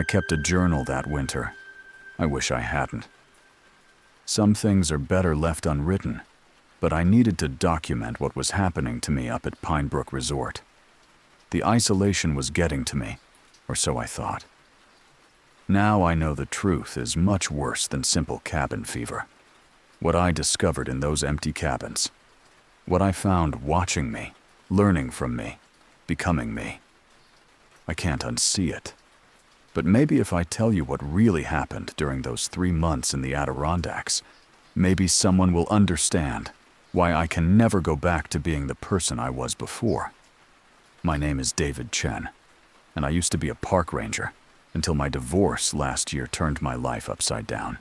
I kept a journal that winter. I wish I hadn't. Some things are better left unwritten, but I needed to document what was happening to me up at Pine Brook Resort. The isolation was getting to me, or so I thought. Now I know the truth is much worse than simple cabin fever. What I discovered in those empty cabins, what I found watching me, learning from me, becoming me. I can't unsee it. But maybe if I tell you what really happened during those 3 months in the Adirondacks, maybe someone will understand why I can never go back to being the person I was before. My name is David Chen, and I used to be a park ranger until my divorce last year turned my life upside down.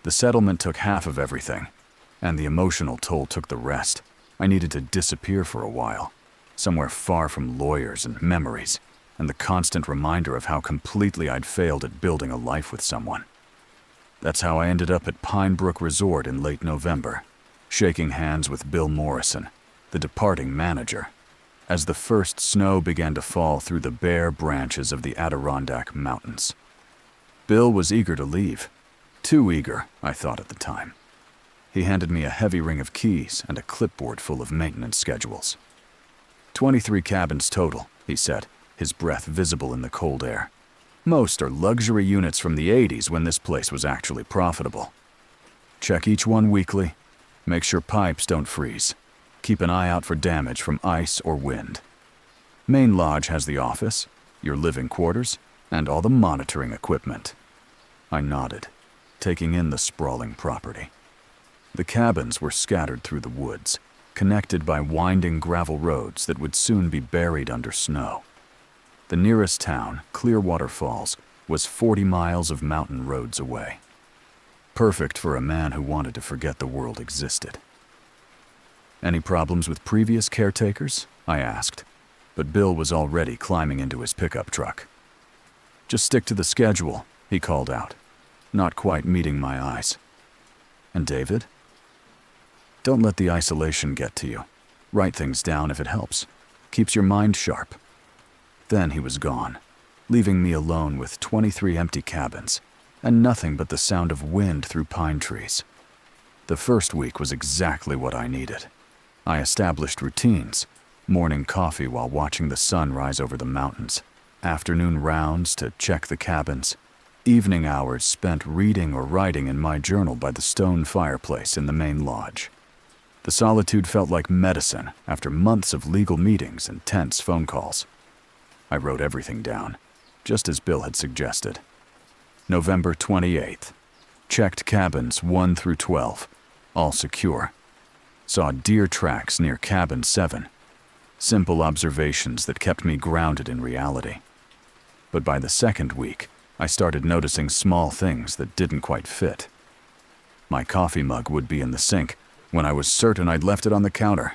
The settlement took half of everything, and the emotional toll took the rest. I needed to disappear for a while, somewhere far from lawyers and memories, and the constant reminder of how completely I'd failed at building a life with someone. That's how I ended up at Pine Brook Resort in late November, shaking hands with Bill Morrison, the departing manager, as the first snow began to fall through the bare branches of the Adirondack Mountains. Bill was eager to leave. Too eager, I thought at the time. He handed me a heavy ring of keys and a clipboard full of maintenance schedules. 23 cabins total, he said, his breath visible in the cold air. Most are luxury units from the 80s when this place was actually profitable. Check each one weekly. Make sure pipes don't freeze. Keep an eye out for damage from ice or wind. Main lodge has the office, your living quarters, and all the monitoring equipment. I nodded, taking in the sprawling property. The cabins were scattered through the woods, connected by winding gravel roads that would soon be buried under snow. The nearest town, Clearwater Falls, was 40 miles of mountain roads away. Perfect for a man who wanted to forget the world existed. Any problems with previous caretakers? I asked, but Bill was already climbing into his pickup truck. Just stick to the schedule, he called out, not quite meeting my eyes. And David? Don't let the isolation get to you. Write things down if it helps. Keeps your mind sharp. Then he was gone, leaving me alone with 23 empty cabins and nothing but the sound of wind through pine trees. The first week was exactly what I needed. I established routines, morning coffee while watching the sun rise over the mountains, afternoon rounds to check the cabins, evening hours spent reading or writing in my journal by the stone fireplace in the main lodge. The solitude felt like medicine after months of legal meetings and tense phone calls. I wrote everything down, just as Bill had suggested. November 28th. Checked cabins 1 through 12, all secure. Saw deer tracks near cabin 7. Simple observations that kept me grounded in reality. But by the second week, I started noticing small things that didn't quite fit. My coffee mug would be in the sink when I was certain I'd left it on the counter.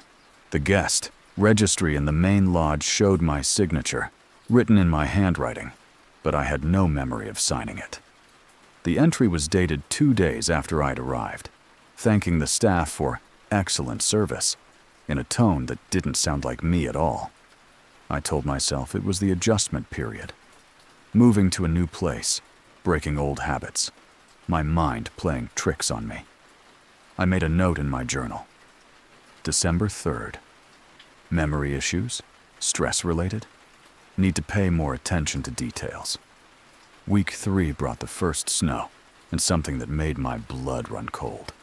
The guest registry in the main lodge showed my signature, written in my handwriting, but I had no memory of signing it. The entry was dated 2 days after I'd arrived, thanking the staff for excellent service, in a tone that didn't sound like me at all. I told myself it was the adjustment period. Moving to a new place, breaking old habits, my mind playing tricks on me. I made a note in my journal. December 3rd. Memory issues? Stress-related? Need to pay more attention to details. Week 3 brought the first snow, and something that made my blood run cold.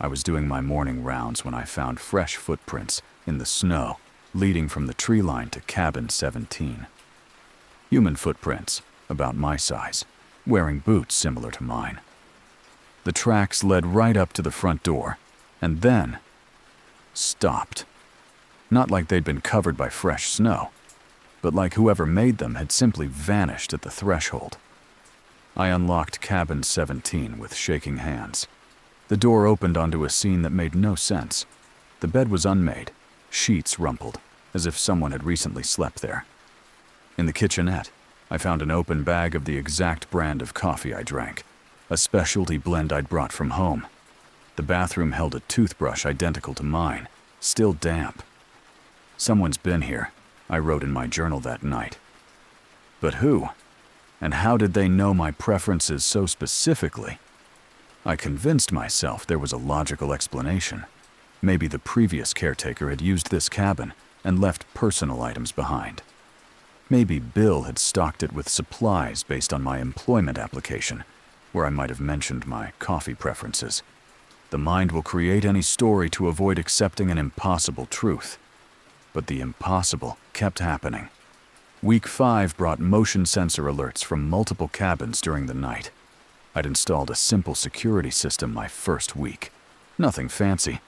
I was doing my morning rounds when I found fresh footprints in the snow leading from the tree line to cabin 17. Human footprints, about my size, wearing boots similar to mine. The tracks led right up to the front door, and then stopped. Not like they'd been covered by fresh snow, but like whoever made them had simply vanished at the threshold. I unlocked cabin 17 with shaking hands. The door opened onto a scene that made no sense. The bed was unmade, sheets rumpled, as if someone had recently slept there. In the kitchenette, I found an open bag of the exact brand of coffee I drank, a specialty blend I'd brought from home. The bathroom held a toothbrush identical to mine, still damp. Someone's been here, I wrote in my journal that night. But who? And how did they know my preferences so specifically? I convinced myself there was a logical explanation. Maybe the previous caretaker had used this cabin and left personal items behind. Maybe Bill had stocked it with supplies based on my employment application, where I might have mentioned my coffee preferences. The mind will create any story to avoid accepting an impossible truth. But the impossible kept happening. Week 5 brought motion sensor alerts from multiple cabins during the night. I'd installed a simple security system my first week. Nothing fancy,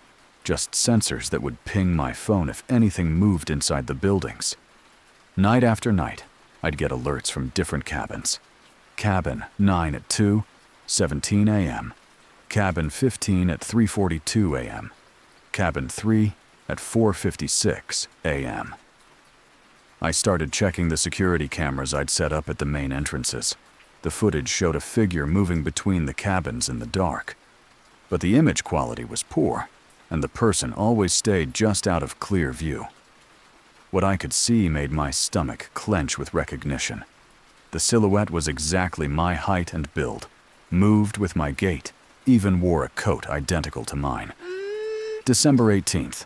just sensors that would ping my phone if anything moved inside the buildings. Night after night, I'd get alerts from different cabins. Cabin 9 at 2:17 a.m., Cabin 15 at 3:42 a.m., Cabin 3 at 4:56 a.m. I started checking the security cameras I'd set up at the main entrances. The footage showed a figure moving between the cabins in the dark. But the image quality was poor, and the person always stayed just out of clear view. What I could see made my stomach clench with recognition. The silhouette was exactly my height and build, moved with my gait, even wore a coat identical to mine. December 18th.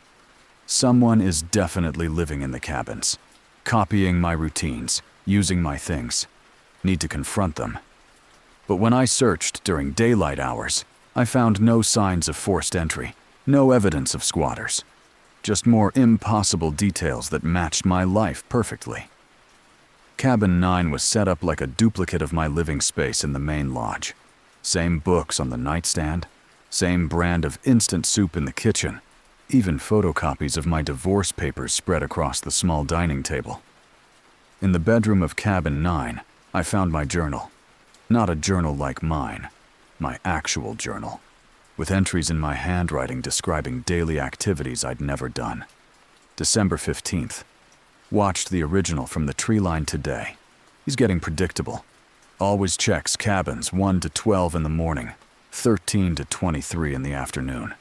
Someone is definitely living in the cabins, copying my routines, using my things. Need to confront them. But when I searched during daylight hours, I found no signs of forced entry, no evidence of squatters. Just more impossible details that matched my life perfectly. Cabin 9 was set up like a duplicate of my living space in the main lodge. Same books on the nightstand, same brand of instant soup in the kitchen, even photocopies of my divorce papers spread across the small dining table. In the bedroom of Cabin 9, I found my journal. Not a journal like mine, my actual journal, with entries in my handwriting describing daily activities I'd never done. December 15th. Watched the original from the tree line today. He's getting predictable. Always checks cabins 1 to 12 in the morning, 13 to 23 in the afternoon.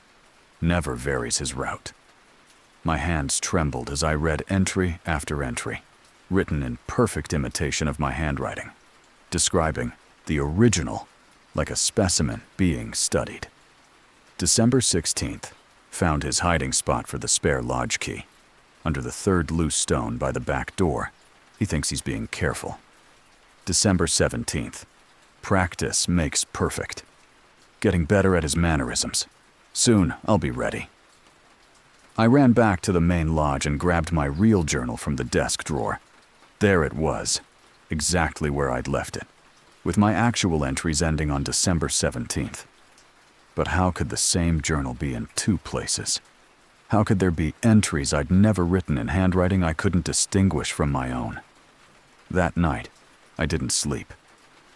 Never varies his route. My hands trembled as I read entry after entry, written in perfect imitation of my handwriting, describing the original like a specimen being studied. December 16th. Found his hiding spot for the spare lodge key. Under the third loose stone by the back door. He thinks he's being careful. December 17th. Practice makes perfect. Getting better at his mannerisms. Soon, I'll be ready. I ran back to the main lodge and grabbed my real journal from the desk drawer. There it was, exactly where I'd left it, with my actual entries ending on December 17th. But how could the same journal be in two places? How could there be entries I'd never written in handwriting I couldn't distinguish from my own? That night, I didn't sleep.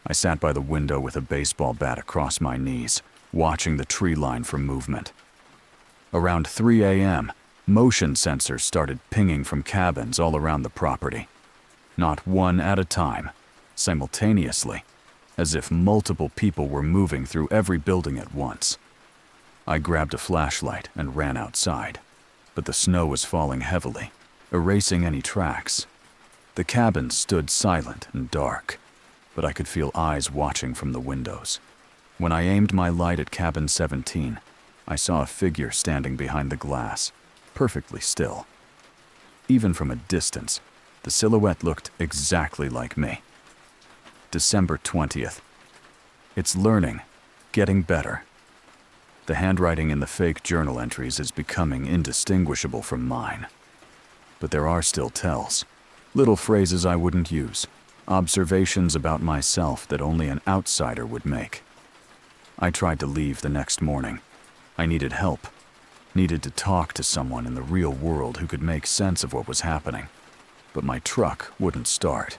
I sat by the window with a baseball bat across my knees, watching the tree line for movement. Around 3 a.m., motion sensors started pinging from cabins all around the property. Not one at a time, simultaneously, as if multiple people were moving through every building at once. I grabbed a flashlight and ran outside, but the snow was falling heavily, erasing any tracks. The cabins stood silent and dark, but I could feel eyes watching from the windows. When I aimed my light at Cabin 17, I saw a figure standing behind the glass, perfectly still. Even from a distance, the silhouette looked exactly like me. December 20th. It's learning, getting better. The handwriting in the fake journal entries is becoming indistinguishable from mine. But there are still tells, little phrases I wouldn't use, observations about myself that only an outsider would make. I tried to leave the next morning. I needed help, needed to talk to someone in the real world who could make sense of what was happening. But my truck wouldn't start.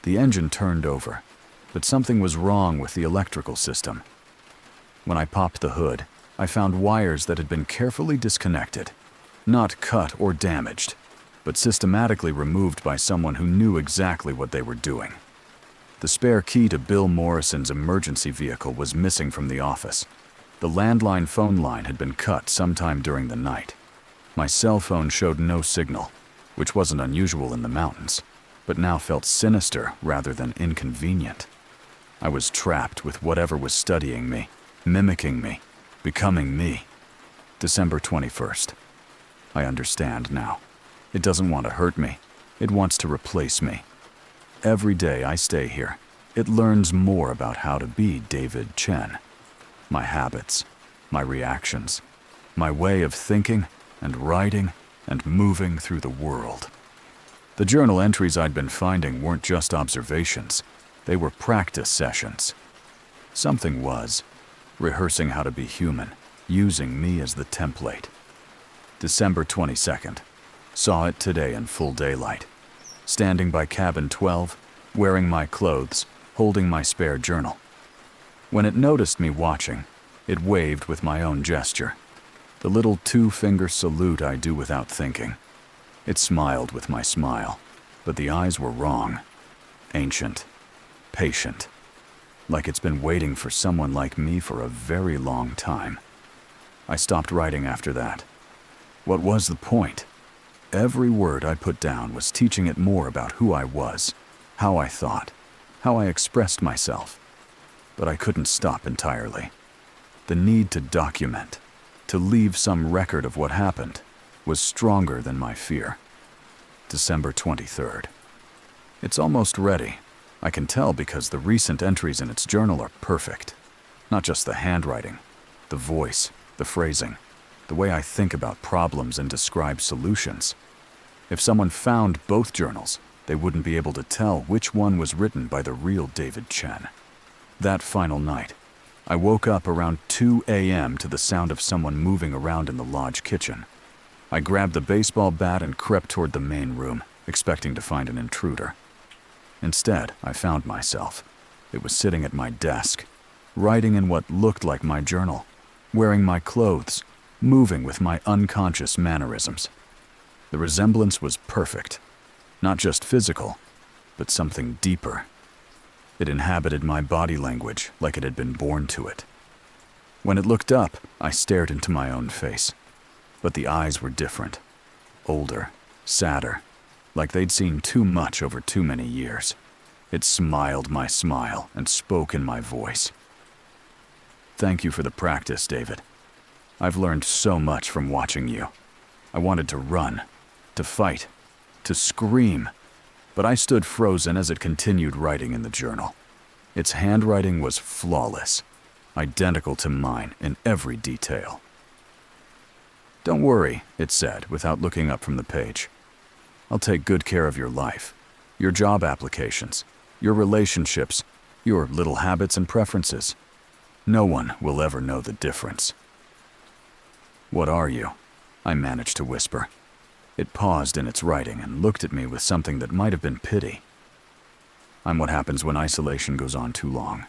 The engine turned over, but something was wrong with the electrical system. When I popped the hood, I found wires that had been carefully disconnected, not cut or damaged, but systematically removed by someone who knew exactly what they were doing. The spare key to Bill Morrison's emergency vehicle was missing from the office. The landline phone line had been cut sometime during the night. My cell phone showed no signal, which wasn't unusual in the mountains. but now felt sinister rather than inconvenient. I was trapped with whatever was studying me, mimicking me, becoming me. December 21st. I understand now. It doesn't want to hurt me. It wants to replace me. Every day I stay here, it learns more about how to be David Chen. My habits, my reactions, my way of thinking and writing and moving through the world. The journal entries I'd been finding weren't just observations. They were practice sessions. Something was, rehearsing how to be human, using me as the template. December 22nd. Saw it today in full daylight. Standing by cabin 12, wearing my clothes, holding my spare journal. When it noticed me watching, it waved with my own gesture. The little two-finger salute I do without thinking. It smiled with my smile, but the eyes were wrong. Ancient, patient, like it's been waiting for someone like me for a very long time. I stopped writing after that. What was the point? Every word I put down was teaching it more about who I was, how I thought, how I expressed myself. But I couldn't stop entirely. The need to document, to leave some record of what happened, was stronger than my fear. December 23rd. It's almost ready. I can tell because the recent entries in its journal are perfect. Not just the handwriting, the voice, the phrasing, the way I think about problems and describe solutions. If someone found both journals, they wouldn't be able to tell which one was written by the real David Chen. That final night, I woke up around 2 a.m. to the sound of someone moving around in the lodge kitchen. I grabbed the baseball bat and crept toward the main room, expecting to find an intruder. Instead, I found myself. It was sitting at my desk, writing in what looked like my journal, wearing my clothes, moving with my unconscious mannerisms. The resemblance was perfect, not just physical, but something deeper. It inhabited my body language like it had been born to it. When it looked up, I stared into my own face. But the eyes were different. Older, sadder, like they'd seen too much over too many years. It smiled my smile and spoke in my voice. Thank you for the practice, David. I've learned so much from watching you. I wanted to run, to fight, to scream, but I stood frozen as it continued writing in the journal. Its handwriting was flawless, identical to mine in every detail. Don't worry, it said, without looking up from the page. I'll take good care of your life, your job applications, your relationships, your little habits and preferences. No one will ever know the difference. What are you? I managed to whisper. It paused in its writing and looked at me with something that might have been pity. I'm what happens when isolation goes on too long.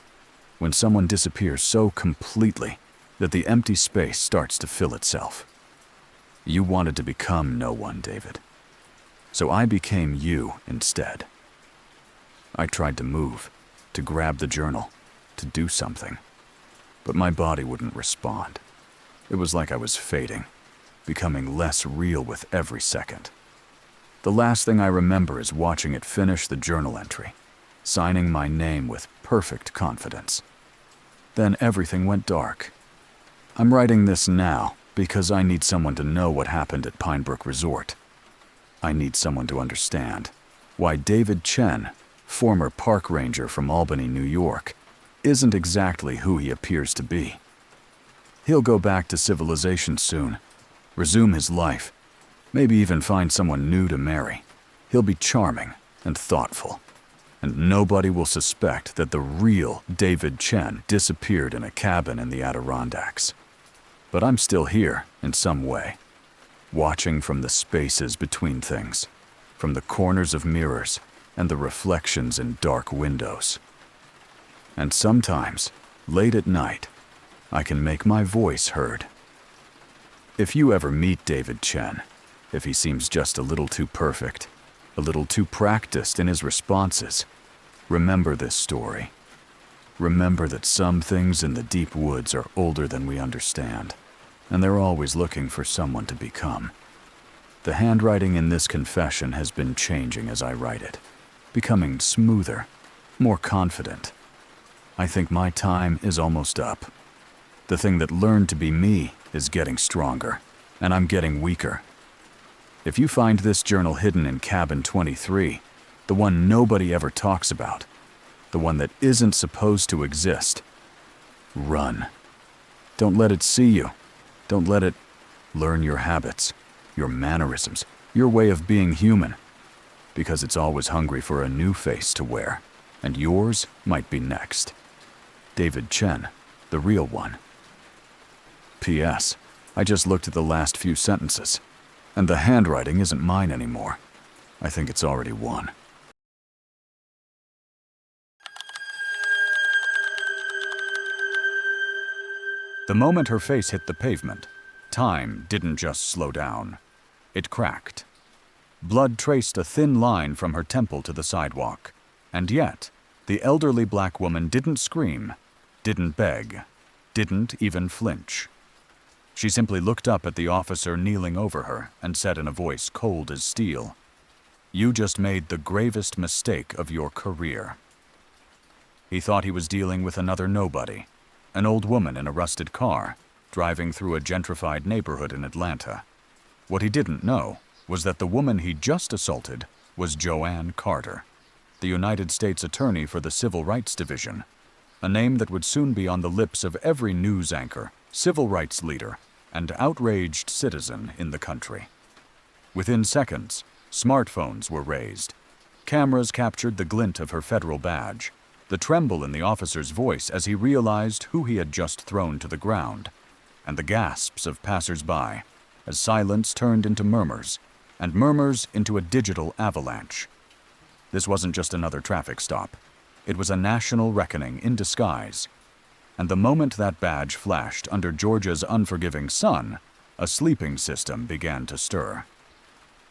When someone disappears so completely that the empty space starts to fill itself. You wanted to become no one, David. So I became you instead. I tried to move, to grab the journal, to do something. But my body wouldn't respond. It was like I was fading, becoming less real with every second. The last thing I remember is watching it finish the journal entry, signing my name with perfect confidence. Then everything went dark. I'm writing this now because I need someone to know what happened at Pinebrook Resort. I need someone to understand why David Chen, former park ranger from Albany, New York, isn't exactly who he appears to be. He'll go back to civilization soon, resume his life, maybe even find someone new to marry. He'll be charming and thoughtful, and nobody will suspect that the real David Chen disappeared in a cabin in the Adirondacks. But I'm still here in some way, watching from the spaces between things, from the corners of mirrors and the reflections in dark windows. And sometimes, late at night, I can make my voice heard. If you ever meet David Chen, if he seems just a little too perfect, a little too practiced in his responses, remember this story. Remember that some things in the deep woods are older than we understand, and they're always looking for someone to become. The handwriting in this confession has been changing as I write it. becoming smoother, more confident. I think my time is almost up. The thing that learned to be me is getting stronger, and I'm getting weaker. If you find this journal hidden in cabin 23, the one nobody ever talks about, the one that isn't supposed to exist, run. Don't let it see you. Don't let it learn your habits, your mannerisms, your way of being human, because it's always hungry for a new face to wear, and yours might be next. David Chen, the real one. P.S. I just looked at the last few sentences, and the handwriting isn't mine anymore. I think it's already won. The moment her face hit the pavement, time didn't just slow down. It cracked. Blood traced a thin line from her temple to the sidewalk, and yet, the elderly black woman didn't scream, didn't beg, didn't even flinch. She simply looked up at the officer kneeling over her and said in a voice cold as steel, "You just made the gravest mistake of your career." He thought he was dealing with another nobody, an old woman in a rusted car, driving through a gentrified neighborhood in Atlanta. What he didn't know was that the woman he just assaulted was Joanne Carter, the United States Attorney for the Civil Rights Division, a name that would soon be on the lips of every news anchor, civil rights leader, and outraged citizen in the country. Within seconds, smartphones were raised. Cameras captured the glint of her federal badge, the tremble in the officer's voice as he realized who he had just thrown to the ground, and the gasps of passers-by as silence turned into murmurs, and murmurs into a digital avalanche. This wasn't just another traffic stop. It was a national reckoning in disguise. And the moment that badge flashed under Georgia's unforgiving sun, a sleeping system began to stir.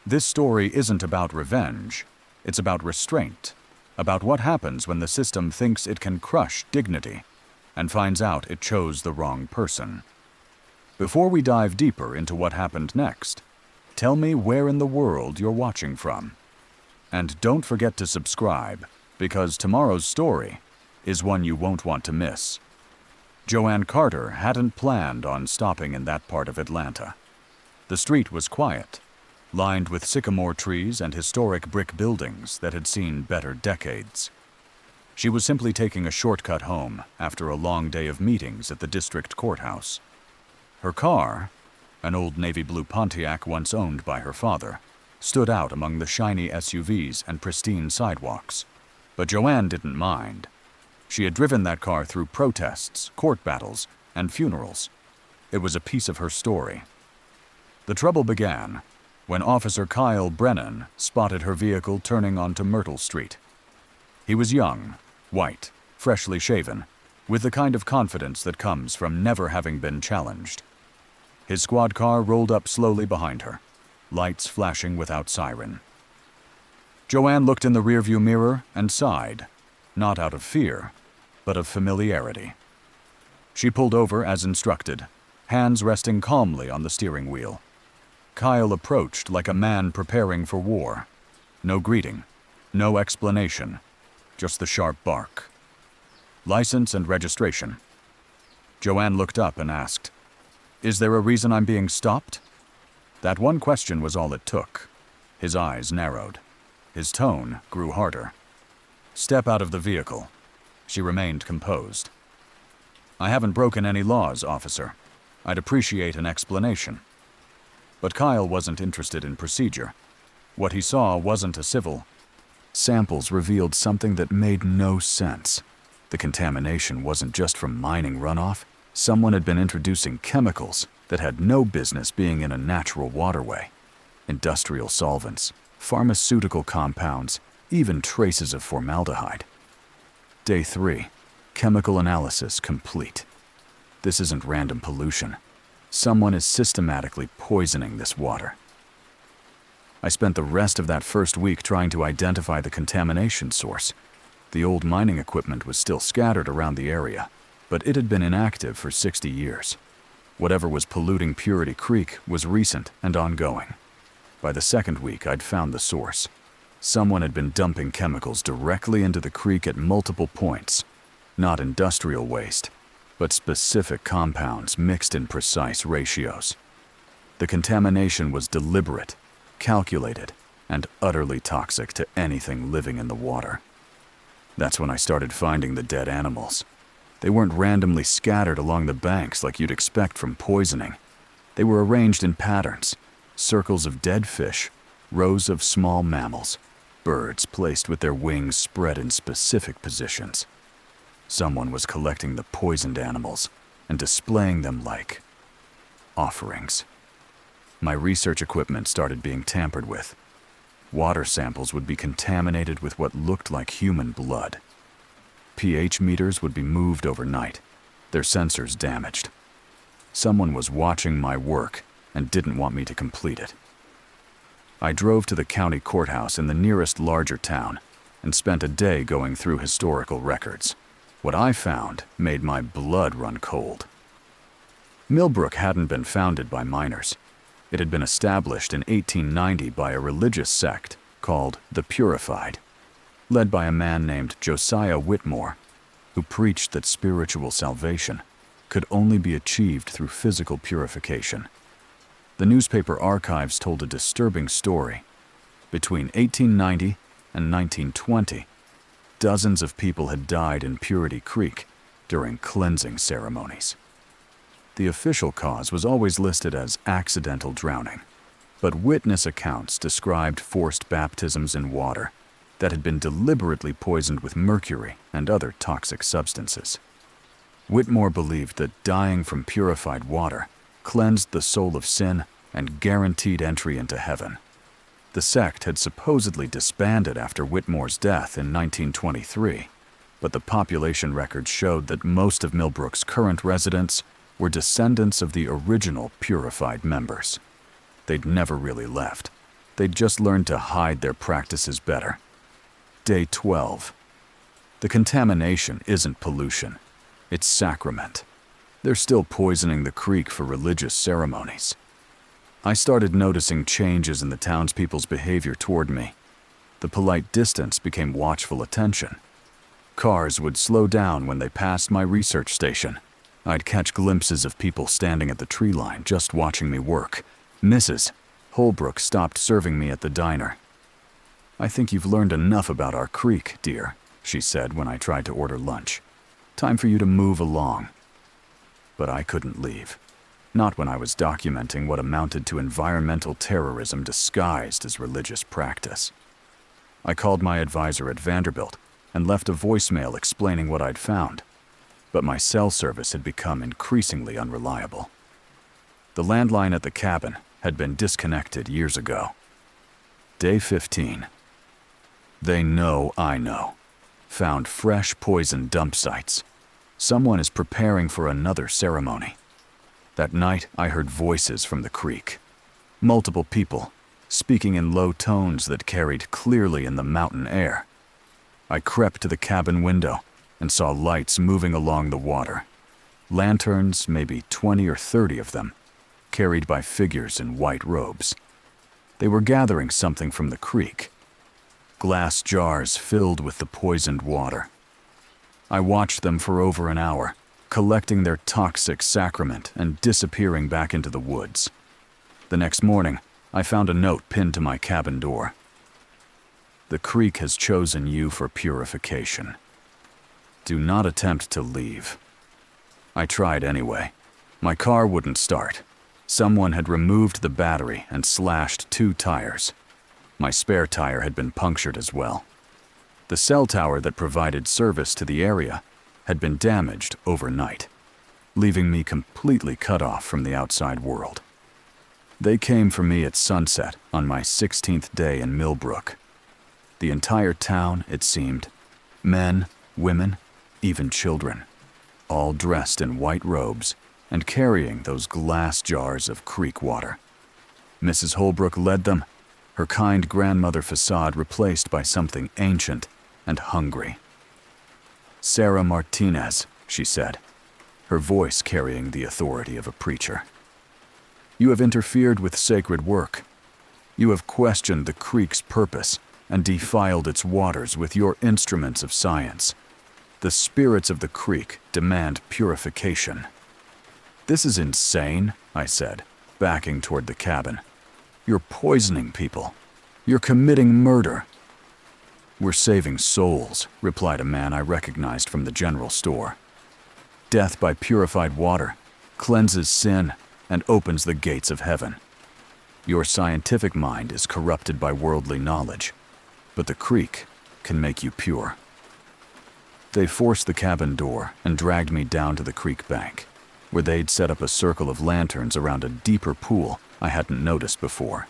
This story isn't about revenge. It's about restraint, about what happens when the system thinks it can crush dignity and finds out it chose the wrong person. Before we dive deeper into what happened next, tell me where in the world you're watching from. And don't forget to subscribe, because tomorrow's story is one you won't want to miss. Joanne Carter hadn't planned on stopping in that part of Atlanta. The street was quiet, lined with sycamore trees and historic brick buildings that had seen better decades. She was simply taking a shortcut home after a long day of meetings at the district courthouse. Her car, an old navy blue Pontiac once owned by her father, stood out among the shiny SUVs and pristine sidewalks. But Joanne didn't mind. She had driven that car through protests, court battles, and funerals. It was a piece of her story. The trouble began when Officer Kyle Brennan spotted her vehicle turning onto Myrtle Street. He was young, white, freshly shaven, with the kind of confidence that comes from never having been challenged. His squad car rolled up slowly behind her, lights flashing without siren. Joanne looked in the rearview mirror and sighed, not out of fear, but of familiarity. She pulled over as instructed, hands resting calmly on the steering wheel. Kyle approached like a man preparing for war. No greeting, no explanation, just the sharp bark. License and registration. Joanne looked up and asked, "Is there a reason I'm being stopped?" That one question was all it took. His eyes narrowed. His tone grew harder. "Step out of the vehicle." She remained composed. "I haven't broken any laws, officer. I'd appreciate an explanation." But Kyle wasn't interested in procedure. What he saw wasn't a civil. Samples revealed something that made no sense. The contamination wasn't just from mining runoff. Someone had been introducing chemicals that had no business being in a natural waterway. Industrial solvents, pharmaceutical compounds, even traces of formaldehyde. Day 3. Chemical analysis complete. This isn't random pollution. Someone is systematically poisoning this water. I spent the rest of that first week trying to identify the contamination source. The old mining equipment was still scattered around the area, but it had been inactive for 60 years. Whatever was polluting Purity Creek was recent and ongoing. By the second week, I'd found the source. Someone had been dumping chemicals directly into the creek at multiple points. Not industrial waste, but specific compounds mixed in precise ratios. The contamination was deliberate, calculated, and utterly toxic to anything living in the water. That's when I started finding the dead animals. They weren't randomly scattered along the banks like you'd expect from poisoning. They were arranged in patterns, circles of dead fish, rows of small mammals, birds placed with their wings spread in specific positions. Someone was collecting the poisoned animals and displaying them like offerings. My research equipment started being tampered with. Water samples would be contaminated with what looked like human blood. pH meters would be moved overnight, their sensors damaged. Someone was watching my work and didn't want me to complete it. I drove to the county courthouse in the nearest larger town and spent a day going through historical records. What I found made my blood run cold. Millbrook hadn't been founded by miners. It had been established in 1890 by a religious sect called the Purified, led by a man named Josiah Whitmore, who preached that spiritual salvation could only be achieved through physical purification. The newspaper archives told a disturbing story. Between 1890 and 1920, dozens of people had died in Purity Creek during cleansing ceremonies. The official cause was always listed as accidental drowning, but witness accounts described forced baptisms in water that had been deliberately poisoned with mercury and other toxic substances. Whitmore believed that dying from purified water cleansed the soul of sin and guaranteed entry into heaven. The sect had supposedly disbanded after Whitmore's death in 1923, but the population records showed that most of Millbrook's current residents were descendants of the original Purified members. They'd never really left. They'd just learned to hide their practices better. Day 12. The contamination isn't pollution. It's sacrament. They're still poisoning the creek for religious ceremonies. I started noticing changes in the townspeople's behavior toward me. The polite distance became watchful attention. Cars would slow down when they passed my research station. I'd catch glimpses of people standing at the tree line just watching me work. Mrs. Holbrook stopped serving me at the diner. "I think you've learned enough about our creek, dear," she said when I tried to order lunch. "Time for you to move along." But I couldn't leave. Not when I was documenting what amounted to environmental terrorism disguised as religious practice. I called my advisor at Vanderbilt and left a voicemail explaining what I'd found. But my cell service had become increasingly unreliable. The landline at the cabin had been disconnected years ago. Day 15. They know I know. Found fresh poison dump sites. Someone is preparing for another ceremony. That night, I heard voices from the creek. Multiple people, speaking in low tones that carried clearly in the mountain air. I crept to the cabin window and saw lights moving along the water. Lanterns, maybe 20 or 30 of them, carried by figures in white robes. They were gathering something from the creek. Glass jars filled with the poisoned water. I watched them for over an hour, collecting their toxic sacrament and disappearing back into the woods. The next morning, I found a note pinned to my cabin door. "The creek has chosen you for purification. Do not attempt to leave." I tried anyway. My car wouldn't start. Someone had removed the battery and slashed 2 tires. My spare tire had been punctured as well. The cell tower that provided service to the area had been damaged overnight, leaving me completely cut off from the outside world. They came for me at sunset on my 16th day in Millbrook. The entire town, it seemed, men, women, even children, all dressed in white robes and carrying those glass jars of creek water. Mrs. Holbrook led them, her kind grandmother facade replaced by something ancient and hungry. "Sarah Martinez," she said, her voice carrying the authority of a preacher. "You have interfered with sacred work. You have questioned the creek's purpose and defiled its waters with your instruments of science. The spirits of the creek demand purification." "This is insane," I said, backing toward the cabin. "You're poisoning people. You're committing murder." "We're saving souls," replied a man I recognized from the general store. "Death by purified water cleanses sin and opens the gates of heaven. Your scientific mind is corrupted by worldly knowledge, but the creek can make you pure." They forced the cabin door and dragged me down to the creek bank, where they'd set up a circle of lanterns around a deeper pool I hadn't noticed before.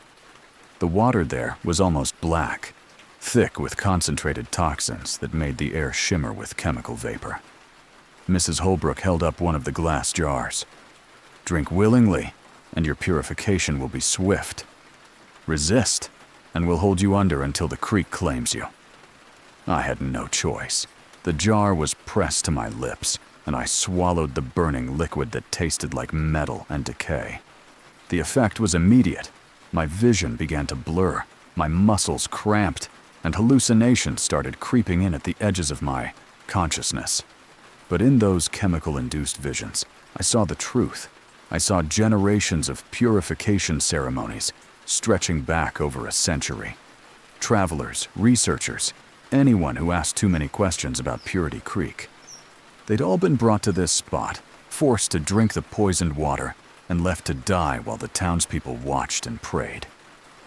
The water there was almost black, thick with concentrated toxins that made the air shimmer with chemical vapor. Mrs. Holbrook held up one of the glass jars. "Drink willingly, and your purification will be swift. Resist, and we'll hold you under until the creek claims you." I had no choice. The jar was pressed to my lips, and I swallowed the burning liquid that tasted like metal and decay. The effect was immediate. My vision began to blur, my muscles cramped, and hallucinations started creeping in at the edges of my consciousness. But in those chemical-induced visions, I saw the truth. I saw generations of purification ceremonies stretching back over a century. Travelers, researchers, anyone who asked too many questions about Purity Creek. They'd all been brought to this spot, forced to drink the poisoned water, and left to die while the townspeople watched and prayed.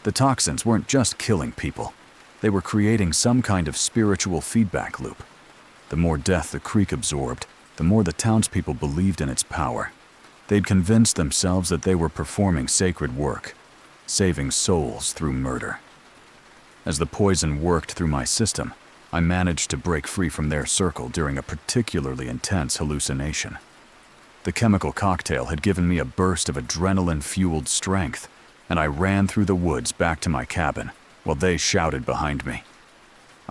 The toxins weren't just killing people. They were creating some kind of spiritual feedback loop. The more death the creek absorbed, the more the townspeople believed in its power. They'd convinced themselves that they were performing sacred work, saving souls through murder. As the poison worked through my system, I managed to break free from their circle during a particularly intense hallucination. The chemical cocktail had given me a burst of adrenaline-fueled strength, and I ran through the woods back to my cabin while they shouted behind me.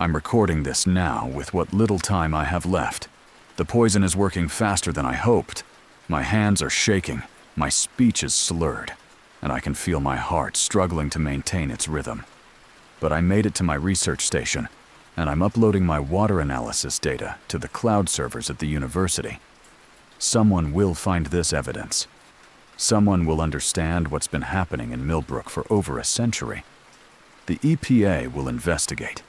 I'm recording this now with what little time I have left. The poison is working faster than I hoped. My hands are shaking, my speech is slurred, and I can feel my heart struggling to maintain its rhythm. But I made it to my research station, and I'm uploading my water analysis data to the cloud servers at the university. Someone will find this evidence. Someone will understand what's been happening in Millbrook for over a century. The EPA will investigate.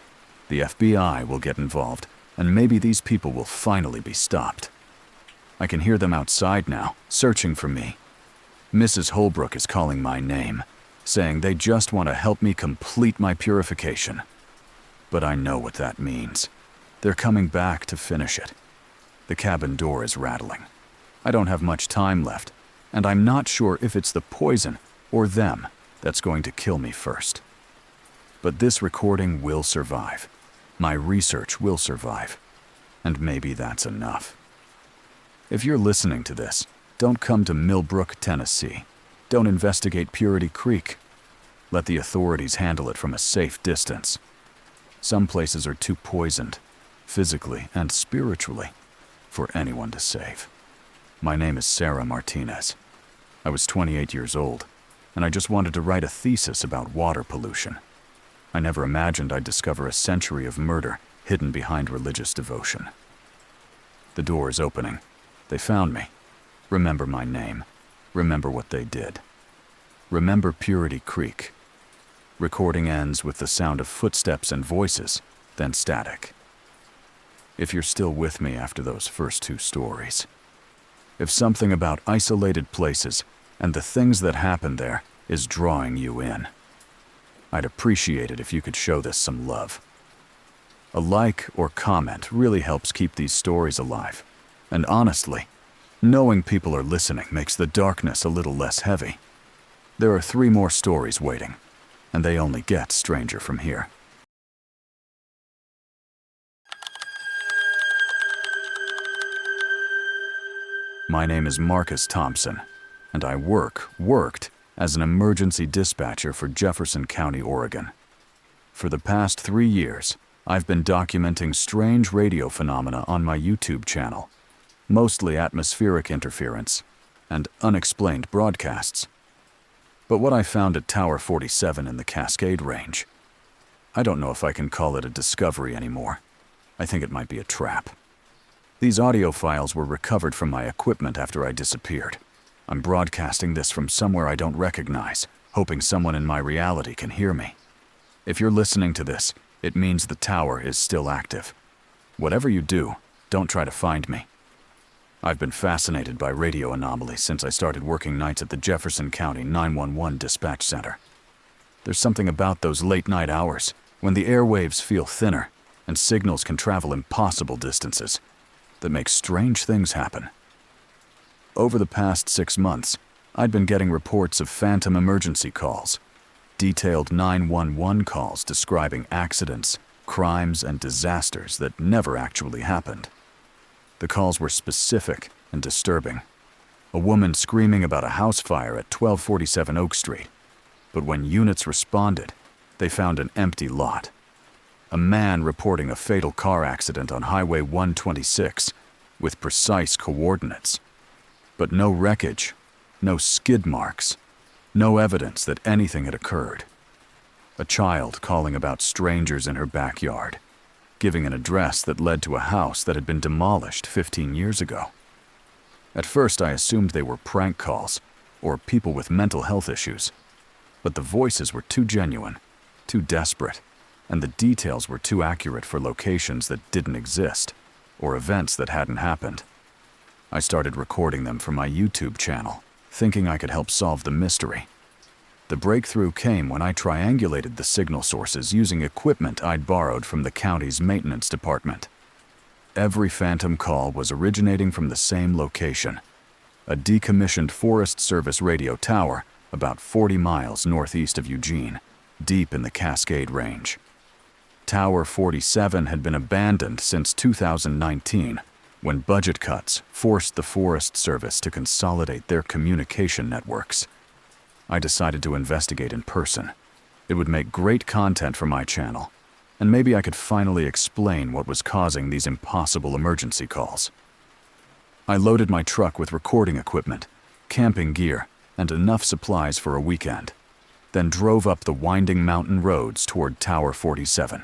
The FBI will get involved, and maybe these people will finally be stopped. I can hear them outside now, searching for me. Mrs. Holbrook is calling my name, saying they just want to help me complete my purification. But I know what that means. They're coming back to finish it. The cabin door is rattling. I don't have much time left, and I'm not sure if it's the poison or them that's going to kill me first. But this recording will survive. My research will survive. And maybe that's enough. If you're listening to this, don't come to Millbrook, Tennessee. Don't investigate Purity Creek. Let the authorities handle it from a safe distance. Some places are too poisoned, physically and spiritually, for anyone to save. My name is Sarah Martinez. I was 28 years old, and I just wanted to write a thesis about water pollution. I never imagined I'd discover a century of murder hidden behind religious devotion. The door is opening. They found me. Remember my name. Remember what they did. Remember Purity Creek. Recording ends with the sound of footsteps and voices, then static. If you're still with me after those first two stories. If something about isolated places and the things that happen there is drawing you in, I'd appreciate it if you could show this some love. A like or comment really helps keep these stories alive. And honestly, knowing people are listening makes the darkness a little less heavy. There are 3 more stories waiting, and they only get stranger from here. My name is Marcus Thompson, and I worked as an emergency dispatcher for Jefferson County, Oregon. For the past 3 years, I've been documenting strange radio phenomena on my YouTube channel, mostly atmospheric interference and unexplained broadcasts. But what I found at Tower 47 in the Cascade Range, I don't know if I can call it a discovery anymore. I think it might be a trap. These audio files were recovered from my equipment after I disappeared. I'm broadcasting this from somewhere I don't recognize, hoping someone in my reality can hear me. If you're listening to this, it means the tower is still active. Whatever you do, don't try to find me. I've been fascinated by radio anomalies since I started working nights at the Jefferson County 911 Dispatch Center. There's something about those late-night hours when the airwaves feel thinner and signals can travel impossible distances that makes strange things happen. Over the past 6 months, I'd been getting reports of phantom emergency calls, detailed 911 calls describing accidents, crimes, and disasters that never actually happened. The calls were specific and disturbing. A woman screaming about a house fire at 1247 Oak Street. But when units responded, they found an empty lot. A man reporting a fatal car accident on Highway 126 with precise coordinates. But no wreckage, no skid marks, no evidence that anything had occurred. A child calling about strangers in her backyard, giving an address that led to a house that had been demolished 15 years ago. At first, I assumed they were prank calls or people with mental health issues. But the voices were too genuine, too desperate, and the details were too accurate for locations that didn't exist or events that hadn't happened. I started recording them for my YouTube channel, thinking I could help solve the mystery. The breakthrough came when I triangulated the signal sources using equipment I'd borrowed from the county's maintenance department. Every phantom call was originating from the same location, a decommissioned Forest Service radio tower about 40 miles northeast of Eugene, deep in the Cascade Range. Tower 47 had been abandoned since 2019, when budget cuts forced the Forest Service to consolidate their communication networks. I decided to investigate in person. It would make great content for my channel, and maybe I could finally explain what was causing these impossible emergency calls. I loaded my truck with recording equipment, camping gear, and enough supplies for a weekend, then drove up the winding mountain roads toward Tower 47.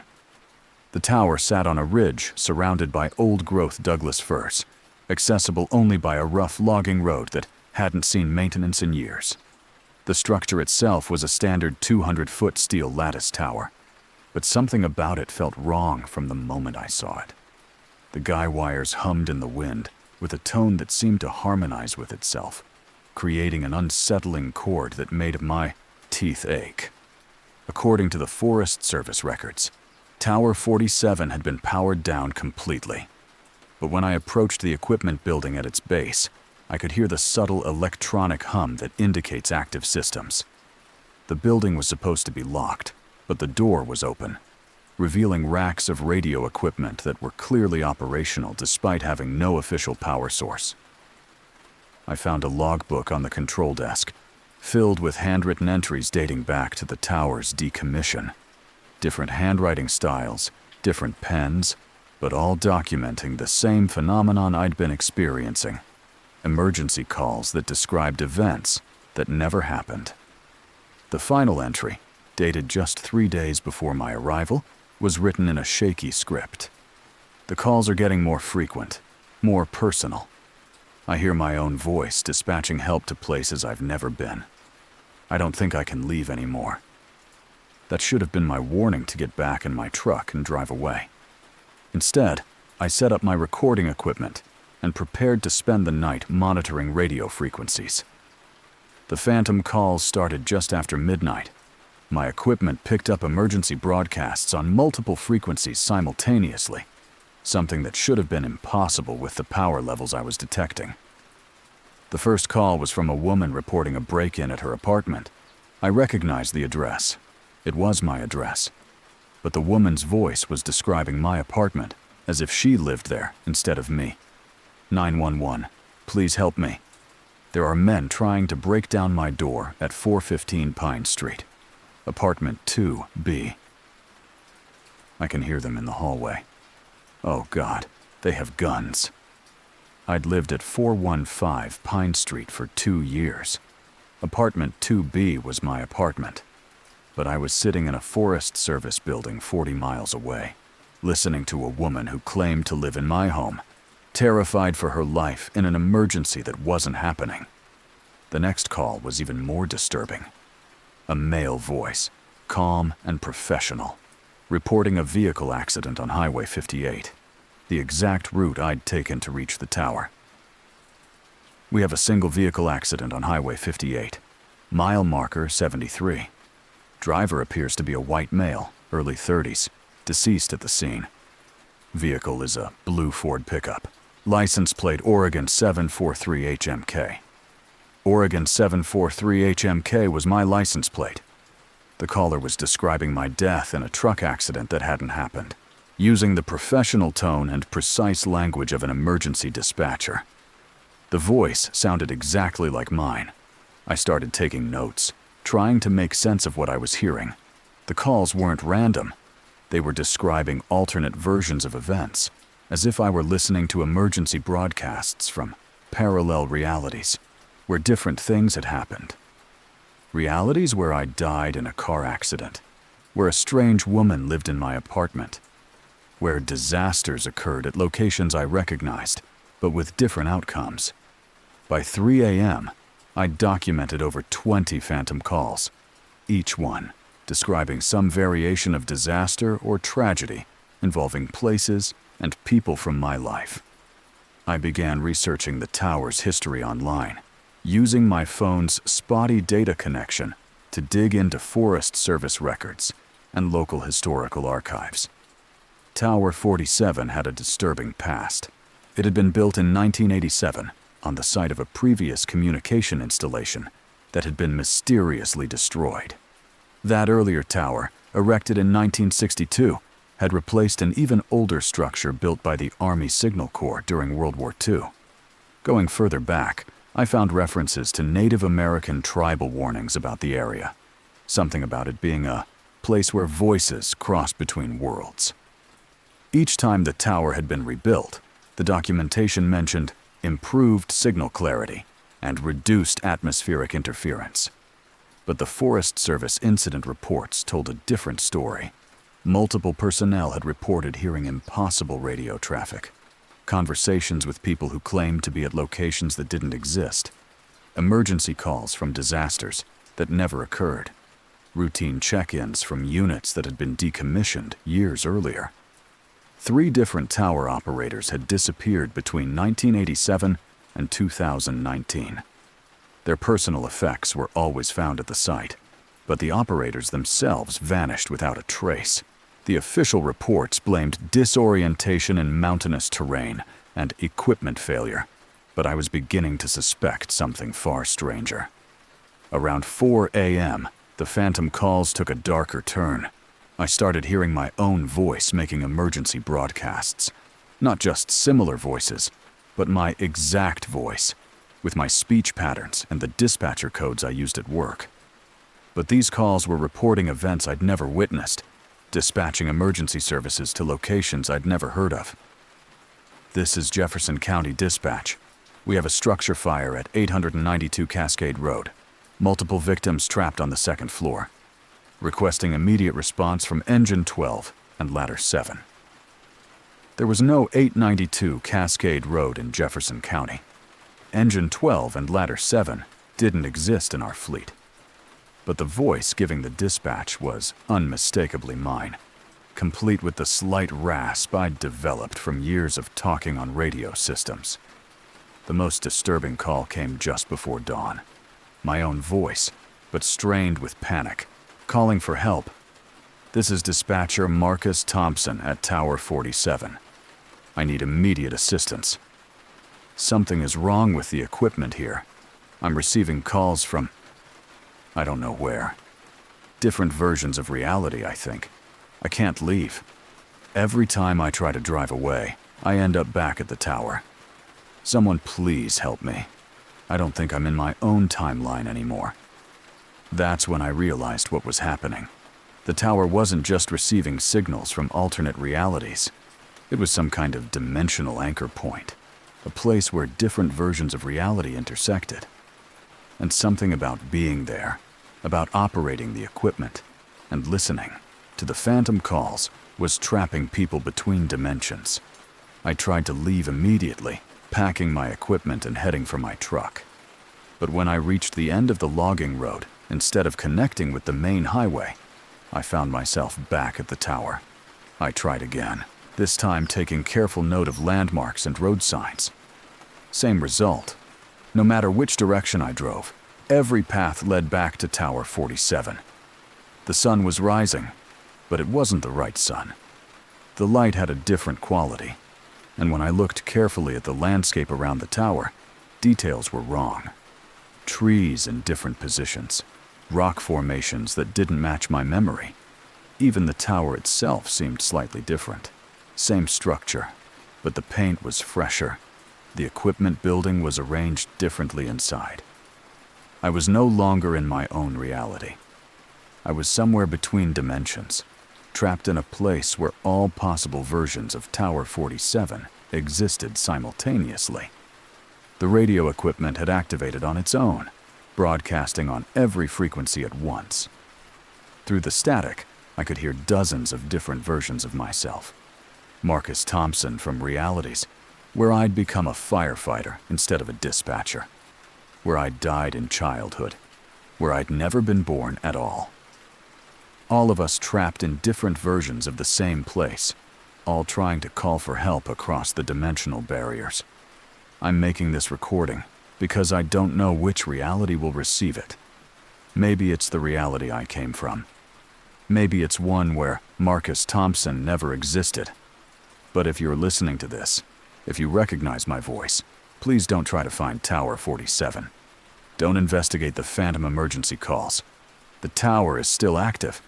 The tower sat on a ridge surrounded by old-growth Douglas firs, accessible only by a rough logging road that hadn't seen maintenance in years. The structure itself was a standard 200-foot steel lattice tower, but something about it felt wrong from the moment I saw it. The guy wires hummed in the wind with a tone that seemed to harmonize with itself, creating an unsettling chord that made my teeth ache. According to the Forest Service records, Tower 47 had been powered down completely. But when I approached the equipment building at its base, I could hear the subtle electronic hum that indicates active systems. The building was supposed to be locked, but the door was open, revealing racks of radio equipment that were clearly operational despite having no official power source. I found a logbook on the control desk, filled with handwritten entries dating back to the tower's decommission. Different handwriting styles, different pens, but all documenting the same phenomenon I'd been experiencing. Emergency calls that described events that never happened. The final entry, dated just 3 days before my arrival, was written in a shaky script. The calls are getting more frequent, more personal. I hear my own voice dispatching help to places I've never been. I don't think I can leave anymore. That should have been my warning to get back in my truck and drive away. Instead, I set up my recording equipment and prepared to spend the night monitoring radio frequencies. The phantom calls started just after midnight. My equipment picked up emergency broadcasts on multiple frequencies simultaneously, something that should have been impossible with the power levels I was detecting. The first call was from a woman reporting a break-in at her apartment. I recognized the address. It was my address. But the woman's voice was describing my apartment as if she lived there instead of me. 911, please help me. There are men trying to break down my door at 415 Pine Street, apartment 2B. I can hear them in the hallway. Oh God, they have guns. I'd lived at 415 Pine Street for 2 years. Apartment 2B was my apartment. but I was sitting in a Forest Service building 40 miles away, listening to a woman who claimed to live in my home, terrified for her life in an emergency that wasn't happening. The next call was even more disturbing. A male voice, calm and professional, reporting a vehicle accident on Highway 58, the exact route I'd taken to reach the tower. "We have a single vehicle accident on Highway 58. Mile marker 73. Driver appears to be a white male, early 30s, deceased at the scene. Vehicle is a blue Ford pickup. License plate Oregon 743HMK. Oregon 743HMK was my license plate. The caller was describing my death in a truck accident that hadn't happened, using the professional tone and precise language of an emergency dispatcher. The voice sounded exactly like mine. I started taking notes, trying to make sense of what I was hearing. The calls weren't random. They were describing alternate versions of events, as if I were listening to emergency broadcasts from parallel realities, where different things had happened. Realities where I died in a car accident, where a strange woman lived in my apartment, where disasters occurred at locations I recognized, but with different outcomes. By 3 a.m., I documented over 20 phantom calls, each one describing some variation of disaster or tragedy involving places and people from my life. I began researching the tower's history online, using my phone's spotty data connection to dig into Forest Service records and local historical archives. Tower 47 had a disturbing past. It had been built in 1987 on the site of a previous communication installation that had been mysteriously destroyed. That earlier tower, erected in 1962, had replaced an even older structure built by the Army Signal Corps during World War II. Going further back, I found references to Native American tribal warnings about the area, something about it being a place where voices crossed between worlds. Each time the tower had been rebuilt, the documentation mentioned improved signal clarity and reduced atmospheric interference. But the Forest Service incident reports told a different story. Multiple personnel had reported hearing impossible radio traffic, conversations with people who claimed to be at locations that didn't exist, emergency calls from disasters that never occurred, routine check-ins from units that had been decommissioned years earlier. 3 different tower operators had disappeared between 1987 and 2019. Their personal effects were always found at the site, but the operators themselves vanished without a trace. The official reports blamed disorientation in mountainous terrain and equipment failure, but I was beginning to suspect something far stranger. Around 4 a.m., the phantom calls took a darker turn. I started hearing my own voice making emergency broadcasts. Not just similar voices, but my exact voice, with my speech patterns and the dispatcher codes I used at work. But these calls were reporting events I'd never witnessed, dispatching emergency services to locations I'd never heard of. "This is Jefferson County Dispatch. We have a structure fire at 892 Cascade Road. Multiple victims trapped on the 2nd floor. Requesting immediate response from Engine 12 and Ladder 7. There was no 892 Cascade Road in Jefferson County. Engine 12 and Ladder 7 didn't exist in our fleet. But the voice giving the dispatch was unmistakably mine, complete with the slight rasp I'd developed from years of talking on radio systems. The most disturbing call came just before dawn. My own voice, but strained with panic, calling for help. "This is dispatcher Marcus Thompson at Tower 47. I need immediate assistance. Something is wrong with the equipment here. I'm receiving calls from I don't know where. Different versions of reality, I think. I can't leave. Every time I try to drive away, I end up back at the tower. Someone please help me. I don't think I'm in my own timeline anymore." That's when I realized what was happening. The tower wasn't just receiving signals from alternate realities. It was some kind of dimensional anchor point, a place where different versions of reality intersected. And something about being there, about operating the equipment, and listening to the phantom calls was trapping people between dimensions. I tried to leave immediately, packing my equipment and heading for my truck. But when I reached the end of the logging road, instead of connecting with the main highway, I found myself back at the tower. I tried again, this time taking careful note of landmarks and road signs. Same result. No matter which direction I drove, every path led back to Tower 47. The sun was rising, but it wasn't the right sun. The light had a different quality, and when I looked carefully at the landscape around the tower, details were wrong. Trees in different positions, rock formations that didn't match my memory. Even the tower itself seemed slightly different. Same structure, but the paint was fresher. The equipment building was arranged differently inside. I was no longer in my own reality. I was somewhere between dimensions, trapped in a place where all possible versions of Tower 47 existed simultaneously. The radio equipment had activated on its own, broadcasting on every frequency at once. Through the static, I could hear dozens of different versions of myself. Marcus Thompson from Realities, where I'd become a firefighter instead of a dispatcher, where I'd died in childhood, where I'd never been born at all. All of us trapped in different versions of the same place, all trying to call for help across the dimensional barriers. I'm making this recording because I don't know which reality will receive it. Maybe it's the reality I came from. Maybe it's one where Marcus Thompson never existed. But if you're listening to this, if you recognize my voice, please don't try to find Tower 47. Don't investigate the phantom emergency calls. The tower is still active,